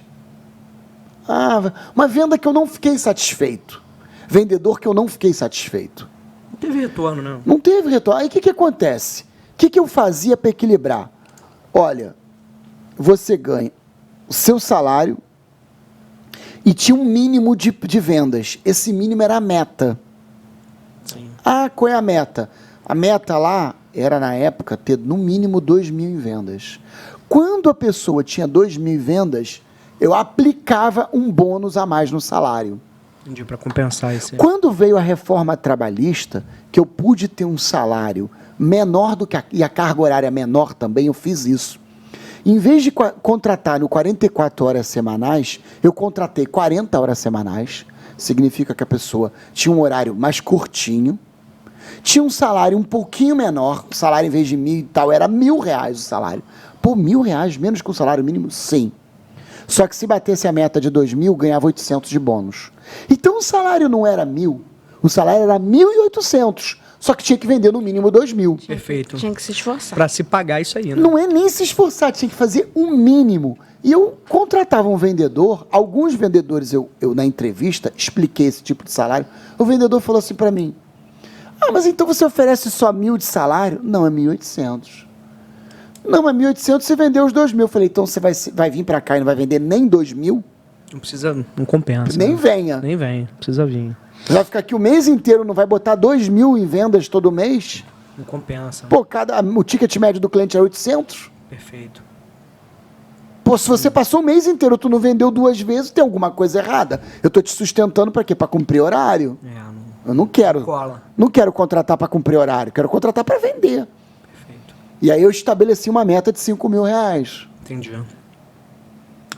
Uma venda que eu não fiquei satisfeito. Vendedor que eu não fiquei satisfeito. Não teve retorno, não. Não teve retorno. Aí o que acontece? O que eu fazia para equilibrar? Olha, você ganha o seu salário e tinha um mínimo de vendas. Esse mínimo era a meta. Sim. Qual é a meta? A meta lá era, na época, ter no mínimo 2.000 em vendas. Quando a pessoa tinha 2.000 em vendas, eu aplicava um bônus a mais no salário. Entendi, para compensar esse. Quando veio a reforma trabalhista, que eu pude ter um salário menor do que e a carga horária menor também, eu fiz isso. Em vez de contratar no 44 horas semanais, eu contratei 40 horas semanais. Significa que a pessoa tinha um horário mais curtinho, tinha um salário um pouquinho menor, o salário em vez de 1.000 e tal, era R$1.000 o salário. R$1.000 menos que o salário mínimo? Sim. Só que se batesse a meta de 2.000, ganhava 800 de bônus. Então o salário não era 1.000, o salário era 1.800. Só que tinha que vender no mínimo 2.000. Perfeito. Tinha que se esforçar. Para se pagar isso aí, né? Não é nem se esforçar, tinha que fazer um mínimo. E eu contratava um vendedor, alguns vendedores, eu na entrevista expliquei esse tipo de salário. O vendedor falou assim para mim, mas então você oferece só 1.000 de salário? Não, é 1.800. Não, mas 1.800 você vendeu os 2.000. Eu falei, então você vai vir para cá e não vai vender nem 2.000? Não precisa, não compensa. Nem né? venha. Nem venha, precisa vir. Vai ficar aqui o mês inteiro, não vai botar 2.000 em vendas todo mês? Não compensa. O ticket médio do cliente é 800? Perfeito. Se você passou o mês inteiro, tu não vendeu 2 vezes, tem alguma coisa errada. Eu tô te sustentando para quê? Para cumprir horário. Eu não quero. Cola. Não quero contratar para cumprir horário, quero contratar para vender. Perfeito. E aí eu estabeleci uma meta de R$5.000. Entendi.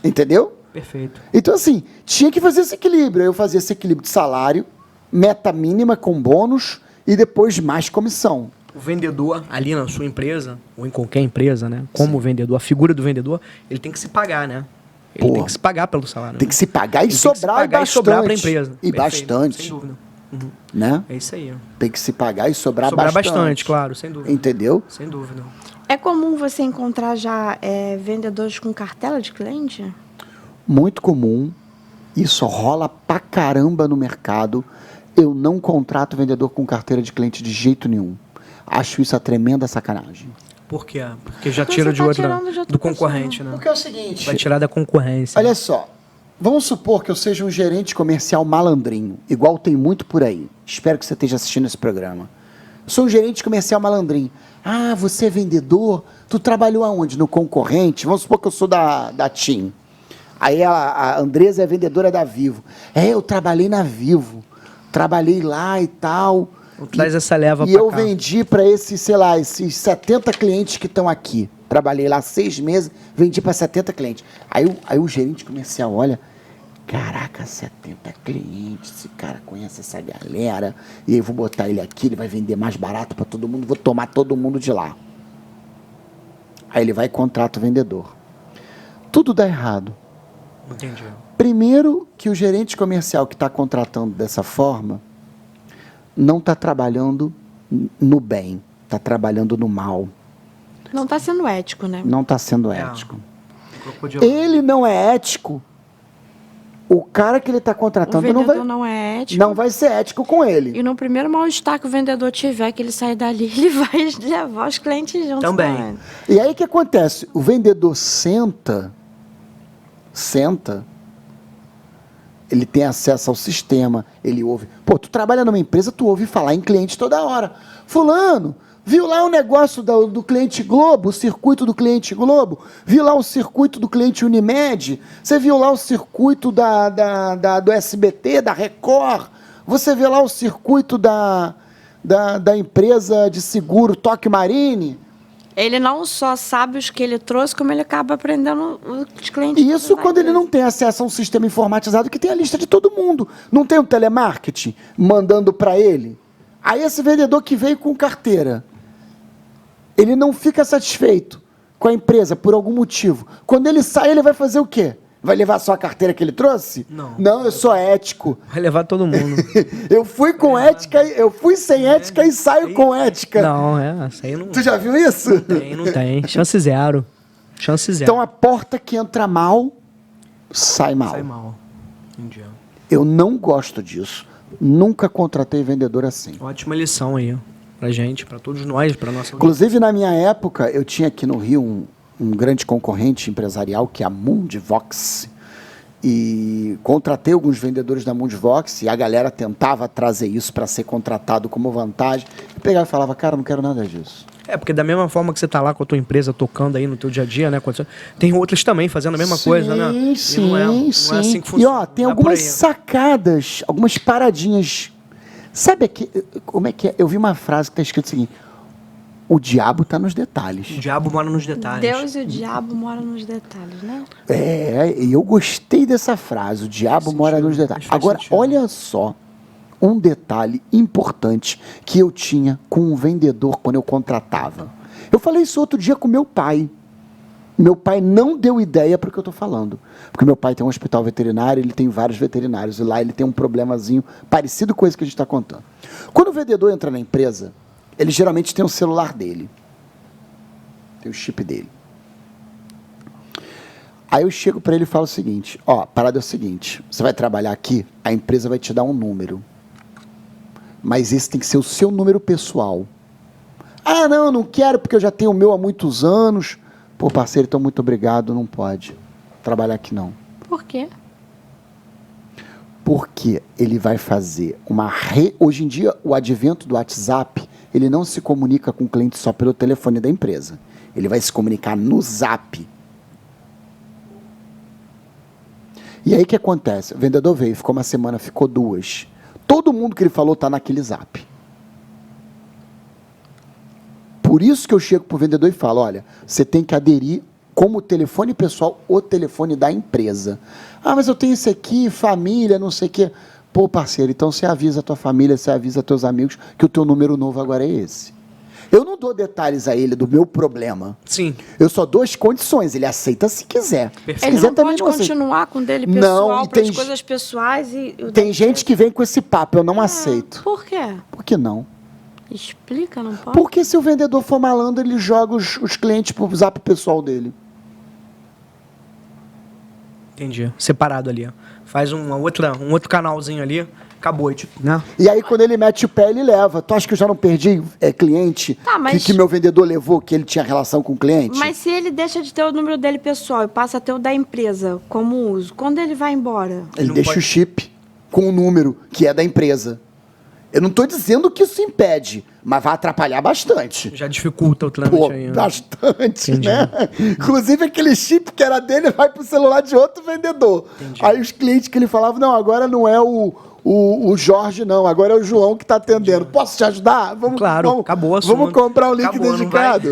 Entendeu? Perfeito. Então, assim, tinha que fazer esse equilíbrio. Eu fazia esse equilíbrio de salário, meta mínima com bônus e depois mais comissão. O vendedor, ali na sua empresa, ou em qualquer empresa, né? Como vendedor, a figura do vendedor, ele tem que se pagar, né? Ele Pô. tem que se pagar pelo salário. Tem né? que se pagar e Ele tem que se sobrar pagar e e sobrar para a bastante. empresa. E Perfeito, bastante. sem dúvida. Uhum. Né? É isso aí. Tem que se pagar e sobrar Sobrar bastante. bastante, claro, sem dúvida. Entendeu? Sem dúvida. É comum você encontrar já vendedores com cartela de cliente? Muito comum. Isso rola pra caramba no mercado. Eu não contrato vendedor com carteira de cliente de jeito nenhum. Acho isso a tremenda sacanagem. Por quê? Porque já Porque tira você de tá outra, tirando de outra do concorrente, né? Porque é o seguinte... Vai tirar da concorrência. Olha só, vamos supor que eu seja um gerente comercial malandrinho, igual tem muito por aí. Espero que você esteja assistindo esse programa. Eu sou um gerente comercial malandrinho. Ah, você é vendedor? Tu trabalhou aonde? No concorrente? Vamos supor que eu sou da TIM. Aí a Andresa é vendedora da Vivo. Eu trabalhei na Vivo. Trabalhei lá e tal. Traz essa leva E pra eu cá. vendi para esses, sei lá, esses 70 clientes que estão aqui. Trabalhei lá 6 meses, vendi para 70 clientes. Aí o gerente comercial olha, caraca, 70 clientes, esse cara conhece essa galera, e aí eu vou botar ele aqui, ele vai vender mais barato para todo mundo, vou tomar todo mundo de lá. Aí ele vai e contrata o vendedor. Tudo dá errado. Entendi. Primeiro que o gerente comercial que está contratando dessa forma não está trabalhando no bem, está trabalhando no mal. Não está sendo ético, né? Não está sendo É. ético. Crocodilo. Ele não é ético, o cara que ele está O contratando vendedor não é ético. não vai ser ético com ele. E no primeiro mal-estar que o vendedor tiver, que ele sair dali, ele vai levar os clientes juntos Também. E aí o que acontece? O vendedor senta, ele tem acesso ao sistema, ele ouve. Pô, tu trabalha numa empresa, tu ouve falar em cliente toda hora. Fulano, viu lá o negócio do cliente Globo, o circuito do cliente Globo? Viu lá o circuito do cliente Unimed? Você viu lá o circuito do SBT, da Record? Você vê lá o circuito da empresa de seguro Tokio Marine? Ele não só sabe os que ele trouxe, como ele acaba aprendendo os clientes. E isso quando ele não tem acesso a um sistema informatizado que tem a lista de todo mundo. Não tem um telemarketing mandando para ele. Aí esse vendedor que veio com carteira, ele não fica satisfeito com a empresa por algum motivo. Quando ele sai, ele vai fazer o quê? Vai levar só a carteira que ele trouxe? Não. Não, eu sou ético. Vai levar todo mundo. Eu fui com ética, eu fui sem ética e saio com ética. Não, isso aí não Tu já viu isso? tem, não tem. Chance zero. Chance zero. Então a porta que entra mal, sai mal. Sai mal. Entendi. Eu não gosto disso. Nunca contratei vendedor assim. Ótima lição aí. Pra gente, pra todos nós, pra nossa... Inclusive, na minha época, eu tinha aqui no Rio um grande concorrente empresarial, que é a Mundvox. E contratei alguns vendedores da Mundvox e a galera tentava trazer isso para ser contratado como vantagem. Eu pegava e falava, cara, não quero nada disso. É, porque da mesma forma que você tá lá com a tua empresa tocando aí no teu dia a dia, né? Tem outras também fazendo a mesma coisa, né? E Sim, não é sim. assim que E funciona. ó, tem Não é por algumas aí. sacadas, algumas paradinhas. Sabe aqui, como é que é? Eu vi uma frase que está escrito o seguinte, o diabo está nos detalhes. O diabo mora nos detalhes. Deus e o diabo moram nos detalhes, né? E eu gostei dessa frase, o diabo mora nos detalhes. faz Agora, sentido. olha só, um detalhe importante que eu tinha com um vendedor quando eu contratava. Eu falei isso outro dia com meu pai. Meu pai não deu ideia para o que eu estou falando. Porque meu pai tem um hospital veterinário, ele tem vários veterinários, e lá ele tem um problemazinho parecido com esse que a gente está contando. Quando o vendedor entra na empresa, ele geralmente tem o celular dele. Tem o chip dele. Aí eu chego para ele e falo o seguinte, ó, a parada é o seguinte, você vai trabalhar aqui, a empresa vai te dar um número. Mas esse tem que ser o seu número pessoal. Ah, não quero porque eu já tenho o meu há muitos anos. Pô, parceiro, então muito obrigado, não pode trabalhar aqui não. Por quê? Porque ele vai fazer Hoje em dia, o advento do WhatsApp, ele não se comunica com o cliente só pelo telefone da empresa. Ele vai se comunicar no Zap. E aí o que acontece? O vendedor veio, ficou uma semana, ficou 2. Todo mundo que ele falou está naquele zap. Por isso que eu chego para o vendedor e falo, olha, você tem que aderir como telefone pessoal o telefone da empresa. Ah, mas eu tenho esse aqui, família, não sei o quê. Pô, parceiro, então você avisa a tua família, você avisa teus amigos que o teu número novo agora é esse. Eu não dou detalhes a ele do meu problema. Sim. Eu só dou as condições. Ele aceita se quiser. Perfeito. Se Ele quiser, não também pode aceita. continuar com o dele Não, pessoal e para tem as coisas pessoais e... Tem gente que vem com esse papo, eu não aceito. Por quê? Por que não? Explica, não pode? Porque se o vendedor for malandro, ele joga os clientes pro zap pessoal dele. Entendi. Separado ali. Faz um outro canalzinho ali. Acabou, tipo, né? E aí, quando ele mete o pé, ele leva. Tu acha que eu já não perdi cliente Tá, mas- que meu vendedor levou, que ele tinha relação com o cliente? Mas se ele deixa de ter o número dele pessoal e passa a ter o da empresa como uso, quando ele vai embora? Ele não deixa pode- o chip com o número que é da empresa. Eu não estou dizendo que isso impede, mas vai atrapalhar bastante. Já dificulta o trâmite Pô, aí. Né? bastante, Entendi. né? Inclusive, aquele chip que era dele vai pro celular de outro vendedor. Entendi. Aí os clientes que ele falava, não, agora não é o Jorge, não, agora é o João que está atendendo. Posso te ajudar? Claro, acabou o assunto. Vamos comprar um link Acabou, dedicado?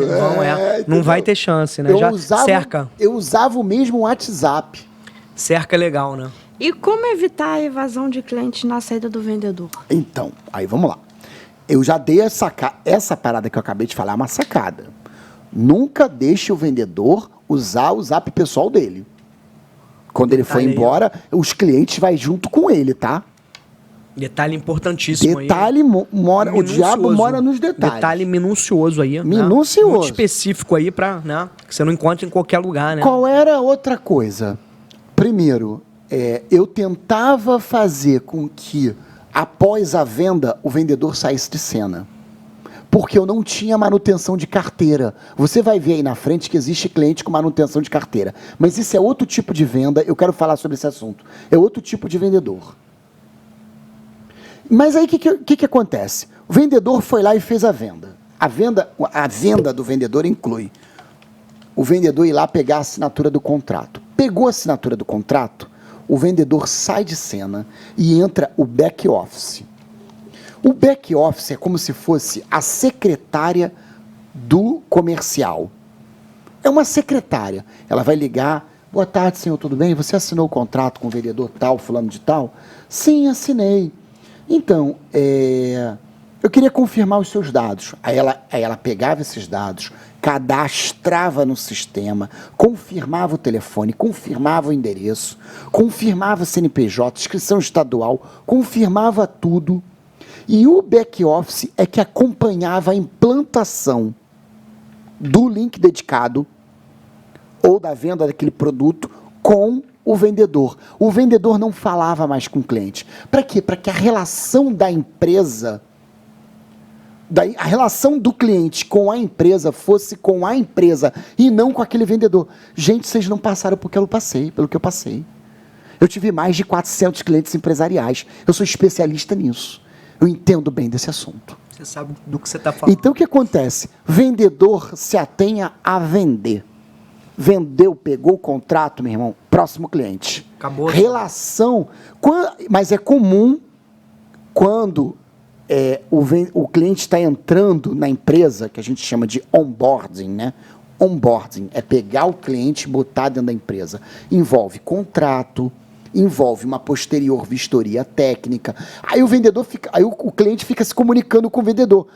Não vai ter chance, né? Já cerca. Eu usava o mesmo WhatsApp. Cerca é legal, né? E como evitar a evasão de clientes na saída do vendedor? Então, aí vamos lá. Eu já dei essa parada que eu acabei de falar, é uma sacada. Nunca deixe o vendedor usar o zap pessoal dele. Quando ele for Detalhe aí, embora, os clientes vão junto com ele, tá? Detalhe importantíssimo Detalhe, o diabo mora nos detalhes. Detalhe minucioso aí. Minucioso. Né? Muito específico aí pra, né? Que você não encontra em qualquer lugar, né? Qual era a outra coisa? Primeiro, eu tentava fazer com que, após a venda, o vendedor saísse de cena. Porque eu não tinha manutenção de carteira. Você vai ver aí na frente que existe cliente com manutenção de carteira. Mas isso é outro tipo de venda, eu quero falar sobre esse assunto. É outro tipo de vendedor. Mas aí o que acontece? O vendedor foi lá e fez a venda. A venda do vendedor inclui o vendedor ir lá pegar a assinatura do contrato. Pegou a assinatura do contrato, o vendedor sai de cena e entra o back office. O back office é como se fosse a secretária do comercial. É uma secretária. Ela vai ligar. Boa tarde, senhor, tudo bem? Você assinou o contrato com o vendedor tal, fulano de tal? Sim, assinei. Então, eu queria confirmar os seus dados. Aí ela pegava esses dados, cadastrava no sistema, confirmava o telefone, confirmava o endereço, confirmava CNPJ, inscrição estadual, confirmava tudo. E o back-office é que acompanhava a implantação do link dedicado ou da venda daquele produto com o vendedor. O vendedor não falava mais com o cliente. Para quê? Para que a relação da empresa, a relação do cliente com a empresa fosse com a empresa e não com aquele vendedor. Gente, vocês não passaram pelo que eu passei. Eu tive mais de 400 clientes empresariais. Eu sou especialista nisso. Eu entendo bem desse assunto. Você sabe do que você está falando. Então, o que acontece? Vendedor se atenha a vender. Vendeu, pegou o contrato, meu irmão, próximo cliente. Acabou. Relação, mas é comum quando o cliente está entrando na empresa, que a gente chama de onboarding, né? Onboarding é pegar o cliente e botar dentro da empresa. Envolve contrato, envolve uma posterior vistoria técnica. Aí o cliente fica se comunicando com o vendedor.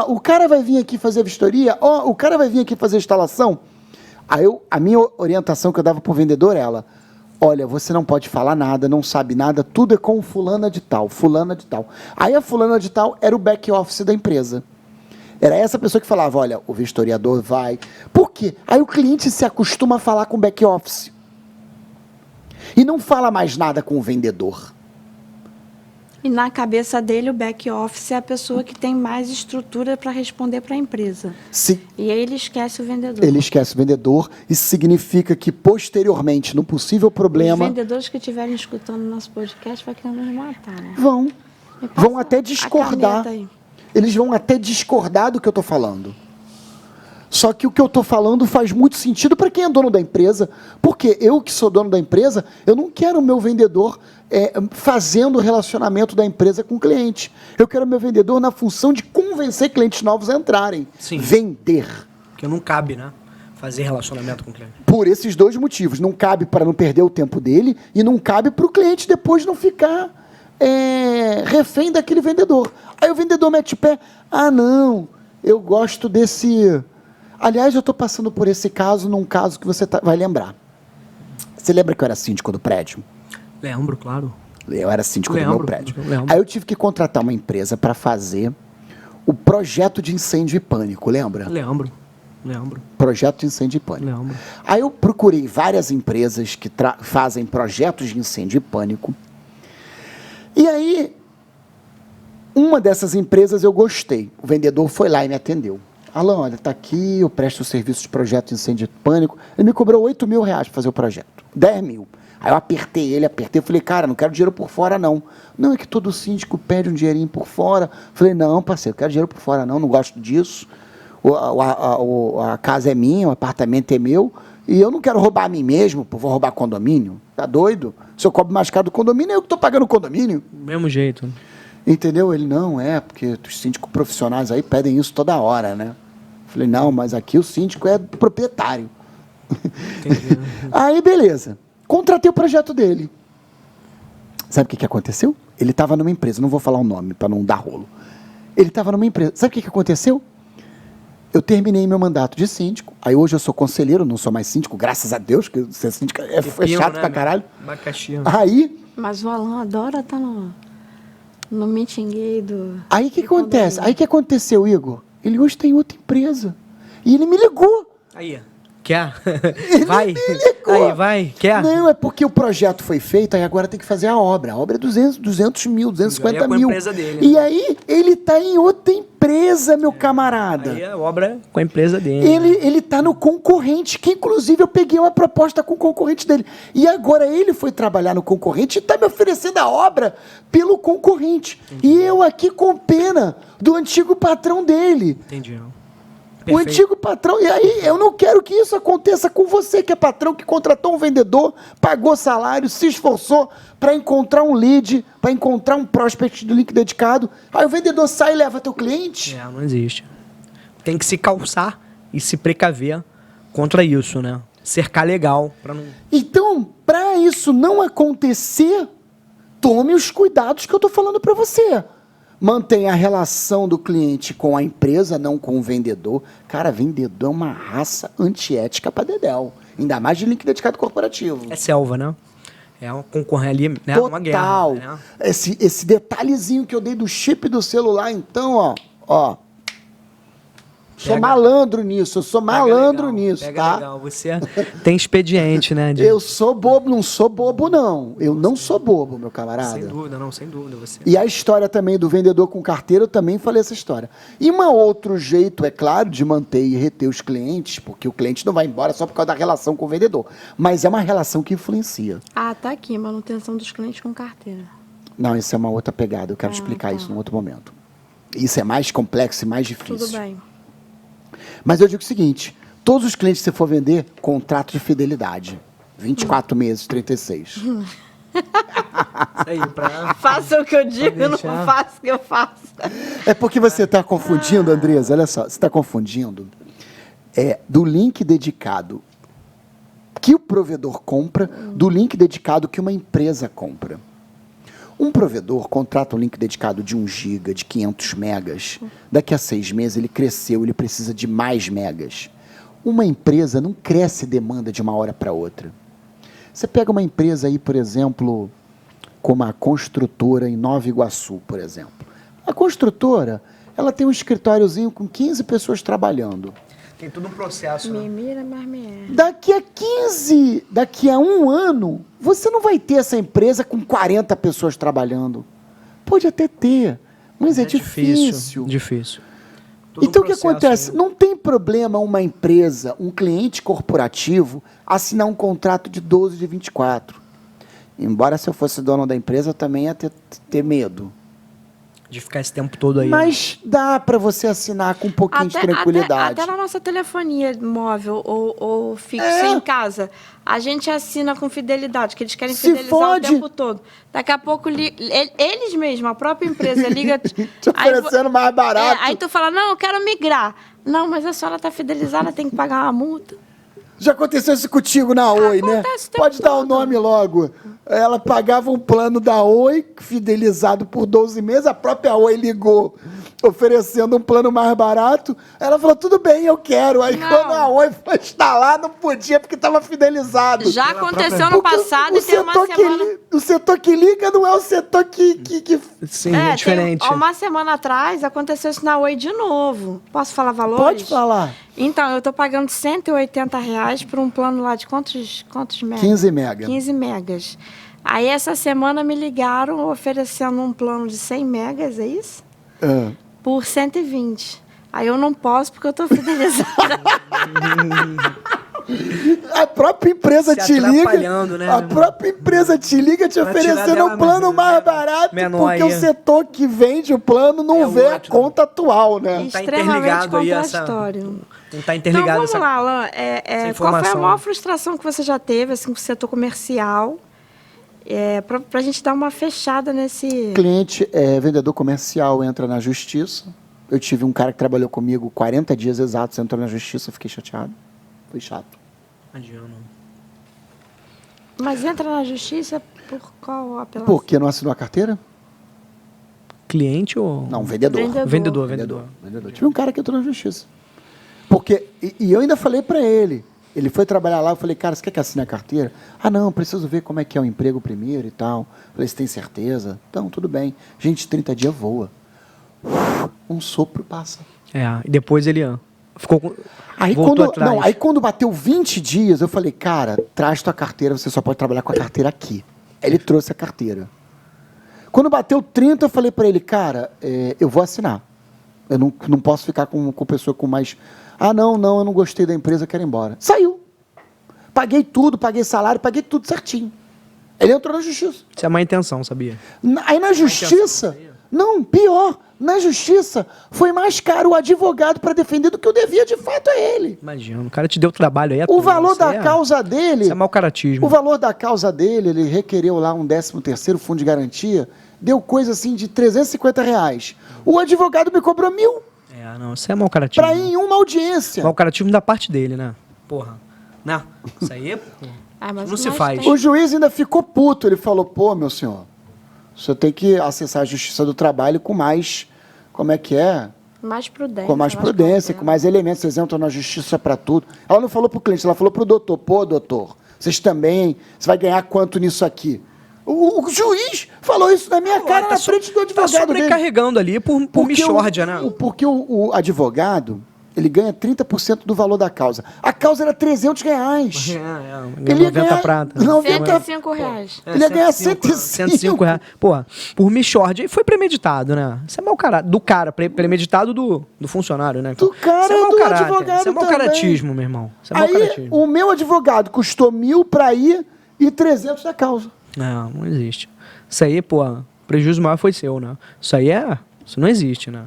O cara vai vir aqui fazer a vistoria? O cara vai vir aqui fazer a instalação? Aí a minha orientação que eu dava para o vendedor era, olha, você não pode falar nada, não sabe nada, tudo é com fulana de tal, fulana de tal. Aí a fulana de tal era o back office da empresa. Era essa pessoa que falava, olha, o vistoriador vai... Por quê? Aí o cliente se acostuma a falar com o back office. E não fala mais nada com o vendedor. E na cabeça dele, o back office é a pessoa que tem mais estrutura para responder para a empresa. E aí ele esquece o vendedor. Ele esquece o vendedor. Isso significa que, posteriormente, no possível problema... Os vendedores que estiverem escutando o nosso podcast vão querer nos matar, né? Vão até discordar. Aí. Eles vão até discordar do que eu estou falando. Só que o que eu estou falando faz muito sentido para quem é dono da empresa, porque eu que sou dono da empresa, eu não quero o meu vendedor fazendo o relacionamento da empresa com o cliente. Eu quero o meu vendedor na função de convencer clientes novos a entrarem. Sim. Vender. Porque não cabe, né? Fazer relacionamento com o cliente. Por esses dois motivos. Não cabe para não perder o tempo dele e não cabe para o cliente depois não ficar refém daquele vendedor. Aí o vendedor mete pé. Ah, não, eu gosto desse... Aliás, eu estou passando por esse caso, num caso que você vai lembrar. Você lembra que eu era síndico do prédio? Lembro, claro. Eu era síndico do meu prédio. Lembro. Aí eu tive que contratar uma empresa para fazer o projeto de incêndio e pânico, lembra? Lembro. Projeto de incêndio e pânico. Lembro. Aí eu procurei várias empresas que fazem projetos de incêndio e pânico. E aí, uma dessas empresas eu gostei. O vendedor foi lá e me atendeu. Alan, olha, tá aqui, eu presto o serviço de projeto de incêndio e pânico. Ele me cobrou R$8.000 para fazer o projeto. 10 mil. Aí eu apertei, falei, cara, não quero dinheiro por fora, não. Não, é que todo síndico pede um dinheirinho por fora. Falei, não, parceiro, quero dinheiro por fora, não gosto disso. A casa é minha, o apartamento é meu, e eu não quero roubar a mim mesmo, vou roubar condomínio. Tá doido? Se eu cobro mais caro do condomínio, eu que estou pagando o condomínio. Mesmo jeito. Entendeu? Ele, não, porque os síndicos profissionais aí pedem isso toda hora, né? Falei, não, mas aqui o síndico é proprietário. Entendi. Aí, beleza. Contratei o projeto dele. Sabe o que aconteceu? Ele estava numa empresa, não vou falar o nome para não dar rolo. Ele estava numa empresa. Sabe o que aconteceu? Eu terminei meu mandato de síndico. Aí hoje eu sou conselheiro, não sou mais síndico, graças a Deus, que ser síndico é chato, né, pra caralho. Abacaxi. Aí... Mas o Alan adora estar no meeting gay do... Aí o que acontece? Aí o que aconteceu, Igor? Ele hoje tem outra empresa. E ele me ligou. Aí, quer? Ele Vai. me ligou. Aí, vai. Quer? Não, é porque o projeto foi feito, aí agora tem que fazer a obra. A obra é 200 mil, 250 Aí é com a mil. empresa dele, E né? aí ele tá em outra empresa, meu camarada. Aí a obra com a empresa dele. Ele tá no concorrente, que inclusive eu peguei uma proposta com o concorrente dele. E agora ele foi trabalhar no concorrente e tá me oferecendo a obra pelo concorrente. Entendi. E eu aqui com pena do antigo patrão dele. Entendi. O antigo patrão. E aí eu não quero que isso aconteça com você, que é patrão, que contratou um vendedor, pagou salário, se esforçou para encontrar um lead, para encontrar um prospect do link dedicado. Aí o vendedor sai e leva teu cliente. Não existe. Tem que se calçar e se precaver contra isso, né? Cercar legal. Pra não... Então, para isso não acontecer, tome os cuidados que eu estou falando para você. Mantenha a relação do cliente com a empresa, não com o vendedor. Cara, vendedor é uma raça antiética para dedéu. Ainda mais de link dedicado corporativo. É selva, né? É uma concorrência ali, né? Total. Uma guerra. Né? Esse detalhezinho que eu dei do chip do celular, então, ó. Sou malandro nisso, eu sou malandro nisso, tá? Legal. Você tem expediente, né? Eu sou bobo, não sou bobo, não. Eu não sou bobo, meu camarada. Sem dúvida, não, sem dúvida. Você. E a história também do vendedor com carteira, eu também falei essa história. E um outro jeito, é claro, de manter e reter os clientes, porque o cliente não vai embora só por causa da relação com o vendedor. Mas é uma relação que influencia. Ah, tá aqui, manutenção dos clientes com carteira. Não, isso é uma outra pegada, eu quero explicar isso num outro momento. Isso é mais complexo e mais difícil. Tudo bem. Mas eu digo o seguinte, todos os clientes que você for vender, contrato de fidelidade. 24 meses, 36. Aí, Faça o que eu digo, não faça o que eu faço. É porque você está confundindo, Andresa, olha só, você está confundindo do link dedicado que o provedor compra do link dedicado que uma empresa compra. Um provedor contrata um link dedicado de 1 GB, de 500 megas. Daqui a 6 meses ele cresceu, ele precisa de mais megas. Uma empresa não cresce demanda de uma hora para outra. Você pega uma empresa aí, por exemplo, como a construtora em Nova Iguaçu, por exemplo. A construtora, ela tem um escritóriozinho com 15 pessoas trabalhando. Tem todo um processo. Me mira, mas me é. Daqui a 1 ano, você não vai ter essa empresa com 40 pessoas trabalhando. Pode até ter, mas é difícil. Difícil. Então o que acontece? Não tem problema uma empresa, um cliente corporativo, assinar um contrato de 12 de 24. Embora se eu fosse dono da empresa, eu também ia ter medo. De ficar esse tempo todo aí. Mas dá para você assinar com um pouquinho de tranquilidade. Até na nossa telefonia móvel ou fixa em casa, a gente assina com fidelidade, que eles querem fidelizar o tempo todo. Daqui a pouco, eles mesmos, a própria empresa liga... Te oferecendo mais barato. Aí tu fala, não, eu quero migrar. Não, mas a senhora está fidelizada, tem que pagar uma multa. Já aconteceu isso contigo na Oi, né? Pode dar o nome logo. Ela pagava um plano da Oi, fidelizado por 12 meses, a própria Oi ligou, oferecendo um plano mais barato. Ela falou, tudo bem, eu quero. Aí quando a Oi foi instalar, não podia, porque estava fidelizado. Já aconteceu no passado e tem uma semana... O setor que liga não é o setor que... Sim, é diferente. Uma semana atrás, aconteceu isso na Oi de novo. Posso falar valores? Pode falar. Então, eu estou pagando R$180 por um plano lá de quantos megas? 15 megas. 15 megas. Aí, essa semana, me ligaram oferecendo um plano de 100 megas, é isso? Por 120. Aí, eu não posso porque eu estou fidelizada. A própria empresa te liga, né? a própria empresa te liga te oferecendo um plano mais barato, porque o setor que vende o plano não vê a conta atual, né? Extremamente contraditório. Não está interligado. Então, vamos lá, Alan. Qual foi a maior frustração que você já teve assim, com o setor comercial? Para a gente dar uma fechada nesse... Cliente, vendedor comercial, entra na justiça. Eu tive um cara que trabalhou comigo 40 dias exatos, entrou na justiça, fiquei chateado. Foi chato. Adianta. Mas entra na justiça por qual apelação? Porque não assinou a carteira? Cliente ou... Não, vendedor. Vendedor. Tive um cara que entrou na justiça. Porque, e eu ainda falei para ele, ele foi trabalhar lá, eu falei, cara, você quer que assine a carteira? Ah, não, preciso ver como é que é o emprego primeiro e tal. Falei, você tem certeza? Então, tudo bem. Gente, 30 dias voa. Um sopro passa. E depois ele ficou com... Aí quando bateu 20 dias, eu falei, cara, traz tua carteira, você só pode trabalhar com a carteira aqui. Ele trouxe a carteira. Quando bateu 30, eu falei para ele, cara, eu vou assinar. Eu não posso ficar com pessoa com mais... Ah, não, eu não gostei da empresa, eu quero ir embora. Saiu. Paguei tudo, paguei salário, paguei tudo certinho. Ele entrou na justiça. Isso é má intenção, sabia? Aí na justiça... Não, pior. Na justiça, foi mais caro o advogado para defender do que eu devia de fato a ele. Imagina, o cara te deu trabalho aí. O valor da causa dele... Isso é mau caratismo. O valor da causa dele, ele requereu lá um 13º fundo de garantia, deu coisa assim de R$350. O advogado me cobrou 1.000. Não, isso é mau caratismo. Pra ir em uma audiência. Mau caratismo da parte dele, né? Porra. Não, isso aí não se faz. O juiz ainda ficou puto. Ele falou, pô, meu senhor, você tem que acessar a Justiça do Trabalho com mais... Como é que é? Mais prudência. Com mais prudência, com mais elementos. Vocês entram na justiça para tudo. Ela não falou para o cliente, ela falou para o doutor. Pô, doutor, vocês também... Você vai ganhar quanto nisso aqui? O juiz falou isso na minha cara, na frente do advogado dele. Tá sobrecarregando ali por mixórdia, né? Porque o advogado... Ele ganha 30% do valor da causa. A causa era R$300. Ele ia ganhar prata. R$105. Ele ia ganhar R$105. Pô, por mixórdia. E foi premeditado, né? Isso é mau caráter. Do cara, premeditado do funcionário, né? Do cara e do advogado. Isso é mau caratismo, meu irmão. Isso é mau caratismo. O meu advogado custou 1.000 para ir e 300 da causa. Não existe. Isso aí, pô, o prejuízo maior foi seu, né? Isso não existe, né?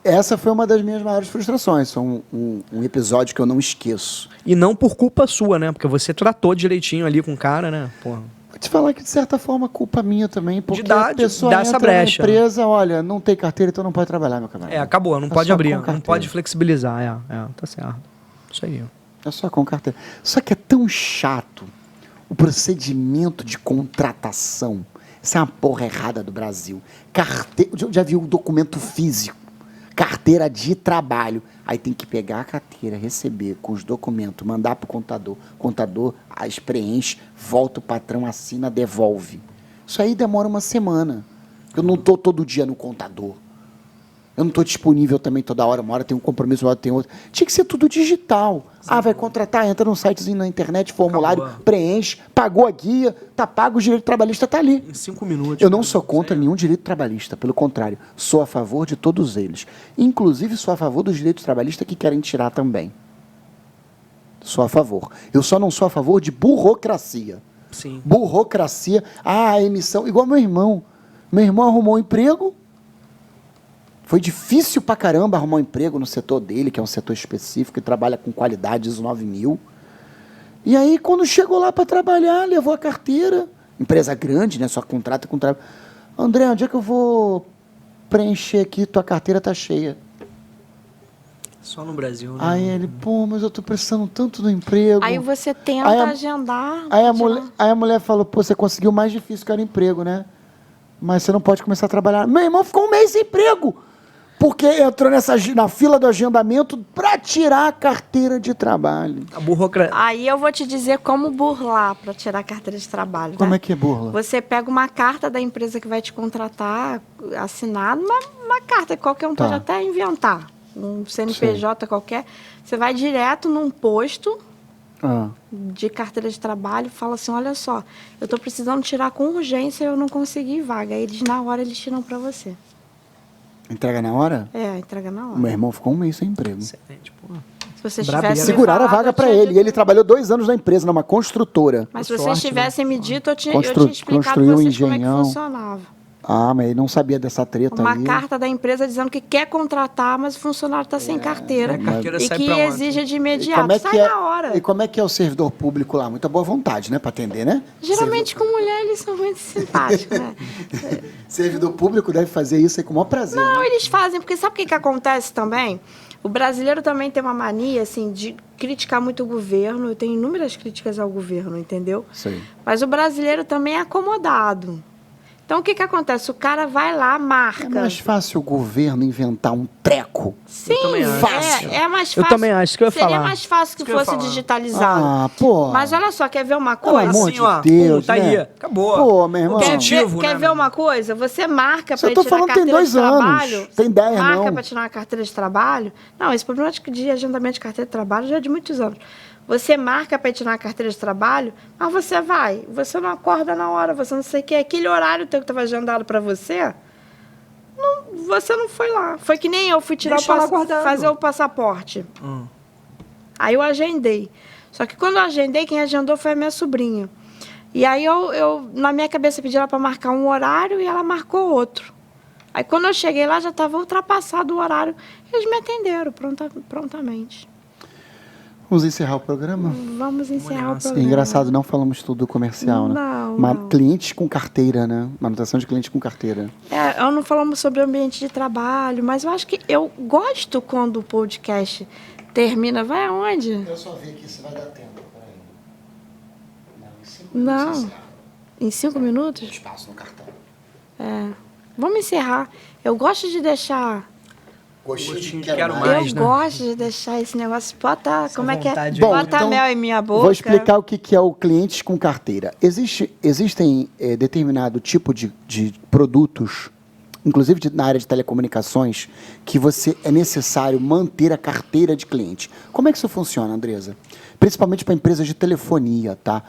Essa foi uma das minhas maiores frustrações. Foi um episódio que eu não esqueçço. E não por culpa sua, né? Porque você tratou direitinho ali com o cara, né? Porra. Vou te falar que, de certa forma, culpa minha também. Porque a pessoa dá essa brecha. Na empresa, olha, não tem carteira, então não pode trabalhar, meu camarada. Acabou. Não pode abrir. Não pode flexibilizar. Tá certo. Isso aí. É só com carteira. Só que é tão chato o procedimento de contratação. Isso é uma porra errada do Brasil. Eu já vi um documento físico. Carteira de trabalho. Aí tem que pegar a carteira, receber com os documentos, mandar para o contador. Contador as preenche, volta o patrão, assina, devolve. Isso aí demora uma semana. Eu não estou todo dia no contador. Eu não estou disponível também toda hora. Uma hora tem um compromisso, uma hora tem outro. Tinha que ser tudo digital. Vai contratar, entra num sitezinho na internet, formulário, preenche, pagou a guia, tá pago, o direito trabalhista tá ali. Em 5 minutos. Eu não sou contra nenhum direito trabalhista, pelo contrário, sou a favor de todos eles. Inclusive, sou a favor dos direitos trabalhistas que querem tirar também. Sou a favor. Eu só não sou a favor de burocracia. Sim. Burocracia, a emissão, igual meu irmão. Meu irmão arrumou um emprego, Foi difícil pra caramba arrumar um emprego no setor dele, que é um setor específico, e trabalha com qualidade ISO 9000. E aí, quando chegou lá para trabalhar, levou a carteira. Empresa grande, né? Só contrata com trabalho. André, onde é que eu vou preencher aqui? Tua carteira tá cheia. Só no Brasil, né? Aí ele, pô, mas eu tô precisando tanto do emprego. Aí você tenta agendar. Aí a mulher falou, pô, você conseguiu o mais difícil, que era o emprego, né? Mas você não pode começar a trabalhar. Meu irmão ficou um mês sem emprego, porque entrou na fila do agendamento para tirar a carteira de trabalho. A burocracia. Aí eu vou te dizer como burlar para tirar a carteira de trabalho. Como né? é que burla? Você pega uma carta da empresa que vai te contratar, assinada, uma carta que qualquer um pode até inventar. Um CNPJ qualquer. Você vai direto num posto de carteira de trabalho, fala assim, olha só, eu estou precisando tirar com urgência e eu não consegui vaga. Aí na hora eles tiram para você. Entrega na hora? É, entrega na hora. Meu irmão ficou um mês sem emprego. Excelente, pô. Se vocês Brabeira. tivessem Seguraram a falado, vaga eu para tinha ele. dito- E ele trabalhou 2 anos na empresa, numa construtora. Mas se Sorte, vocês tivessem me dito, eu tinha Construiu explicado para vocês como é que engenhão. funcionava. Ah, mas ele não sabia dessa treta Uma aí. carta da empresa dizendo que quer contratar, mas o funcionário está sem carteira. A carteira E sai que pra onde? exige de E imediato. como é Sai que é, na hora. e como é que é o servidor público lá? Muita boa vontade, né? Para atender, né? Geralmente com mulher eles são muito simpáticos, né? Servidor público deve fazer isso aí com o maior prazer. Não, né? eles fazem, porque sabe o que acontece também? O brasileiro também tem uma mania, assim, de criticar muito o governo. Eu tenho inúmeras críticas ao governo, entendeu? Sei. Mas o brasileiro também é acomodado. Então, o que acontece? O cara vai lá, marca. É mais fácil o governo inventar um treco. Sim, também acho. é mais fácil. Eu também acho, isso que eu ia Seria falar. mais fácil que Isso que eu ia fosse falar. digitalizado. Ah, pô. Mas olha só, quer ver uma Pelo coisa? amor Assim, de ó, Deus, tá né? aí, acabou. Pô, meu irmão. Objetivo, Quer né, ver uma coisa? Você marca Isso eu para tô tirar a falando tem carteira 2 de anos. trabalho. Tem 10 marca não. para tirar uma carteira de trabalho. Não, esse problema de agendamento de carteira de trabalho já é de muitos anos. Você marca para tirar uma carteira de trabalho, mas você vai. Você não acorda na hora, você não sei o que. Aquele horário teu que estava agendado para você, você não foi lá. Foi que nem eu fui tirar Deixa lá guardado. fazer o passaporte. Aí eu agendei. Só que quando eu agendei, quem agendou foi a minha sobrinha. E aí eu na minha cabeça, pedi ela para marcar um horário e ela marcou outro. Aí quando eu cheguei lá, já estava ultrapassado o horário. Eles me atenderam prontamente. Vamos encerrar o programa? Vamos encerrar o É programa. engraçado, não falamos tudo do comercial, né? Não. Clientes com carteira, né? Manutenção de clientes com carteira. Eu não falamos sobre o ambiente de trabalho, mas eu acho que eu gosto quando o podcast termina. Vai aonde? Eu só vi aqui se vai dar tempo. Peraí. Não. Em 5 minutos? Espaço no cartão. Vamos encerrar. Eu gosto de deixar... Gostinho de quero Eu mais, né? gosto de deixar esse negócio. Bota, como é que é? vontade. Bom, Bota então, mel em minha boca. Vou explicar o que é o clientes com carteira. Existem determinado tipo de produtos, inclusive na área de telecomunicações, que é necessário manter a carteira de cliente. Como é que isso funciona, Andresa? Principalmente para empresas de telefonia, tá?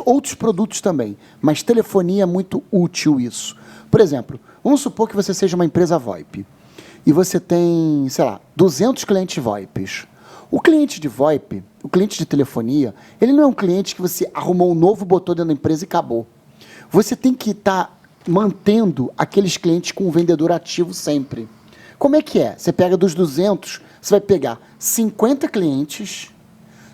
Outros produtos também, mas telefonia é muito útil isso. Por exemplo, vamos supor que você seja uma empresa VoIP e você tem, sei lá, 200 clientes VoIPs. O cliente de VoIP, o cliente de telefonia, ele não é um cliente que você arrumou um novo, botou dentro da empresa e acabou. Você tem que estar mantendo aqueles clientes com o vendedor ativo sempre. Como é que é? Você pega dos 200, você vai pegar 50 clientes,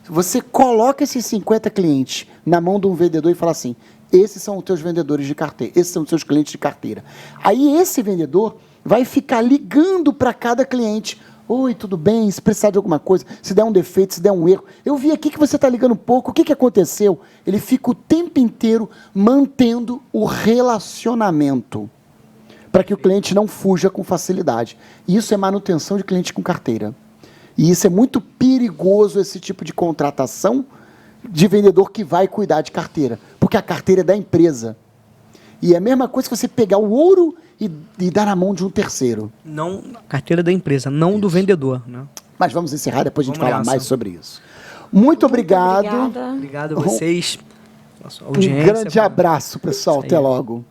você coloca esses 50 clientes na mão de um vendedor e fala assim, esses são os teus vendedores de carteira, esses são os seus clientes de carteira. Aí esse vendedor vai ficar ligando para cada cliente. Oi, tudo bem? Se precisar de alguma coisa, se der um defeito, se der um erro. Eu vi aqui que você está ligando pouco, o que aconteceu? Ele fica o tempo inteiro mantendo o relacionamento para que o cliente não fuja com facilidade. Isso é manutenção de cliente com carteira. E isso é muito perigoso, esse tipo de contratação de vendedor que vai cuidar de carteira, porque a carteira é da empresa. E é a mesma coisa que você pegar o ouro e dar na mão de um terceiro. Não, carteira da empresa, não do vendedor, né? Mas vamos encerrar, depois a gente Vamos fala nessa. mais sobre isso. Muito obrigado. Obrigada. Obrigado a vocês, pela sua Um audiência. grande abraço, pessoal. Isso aí. Até logo.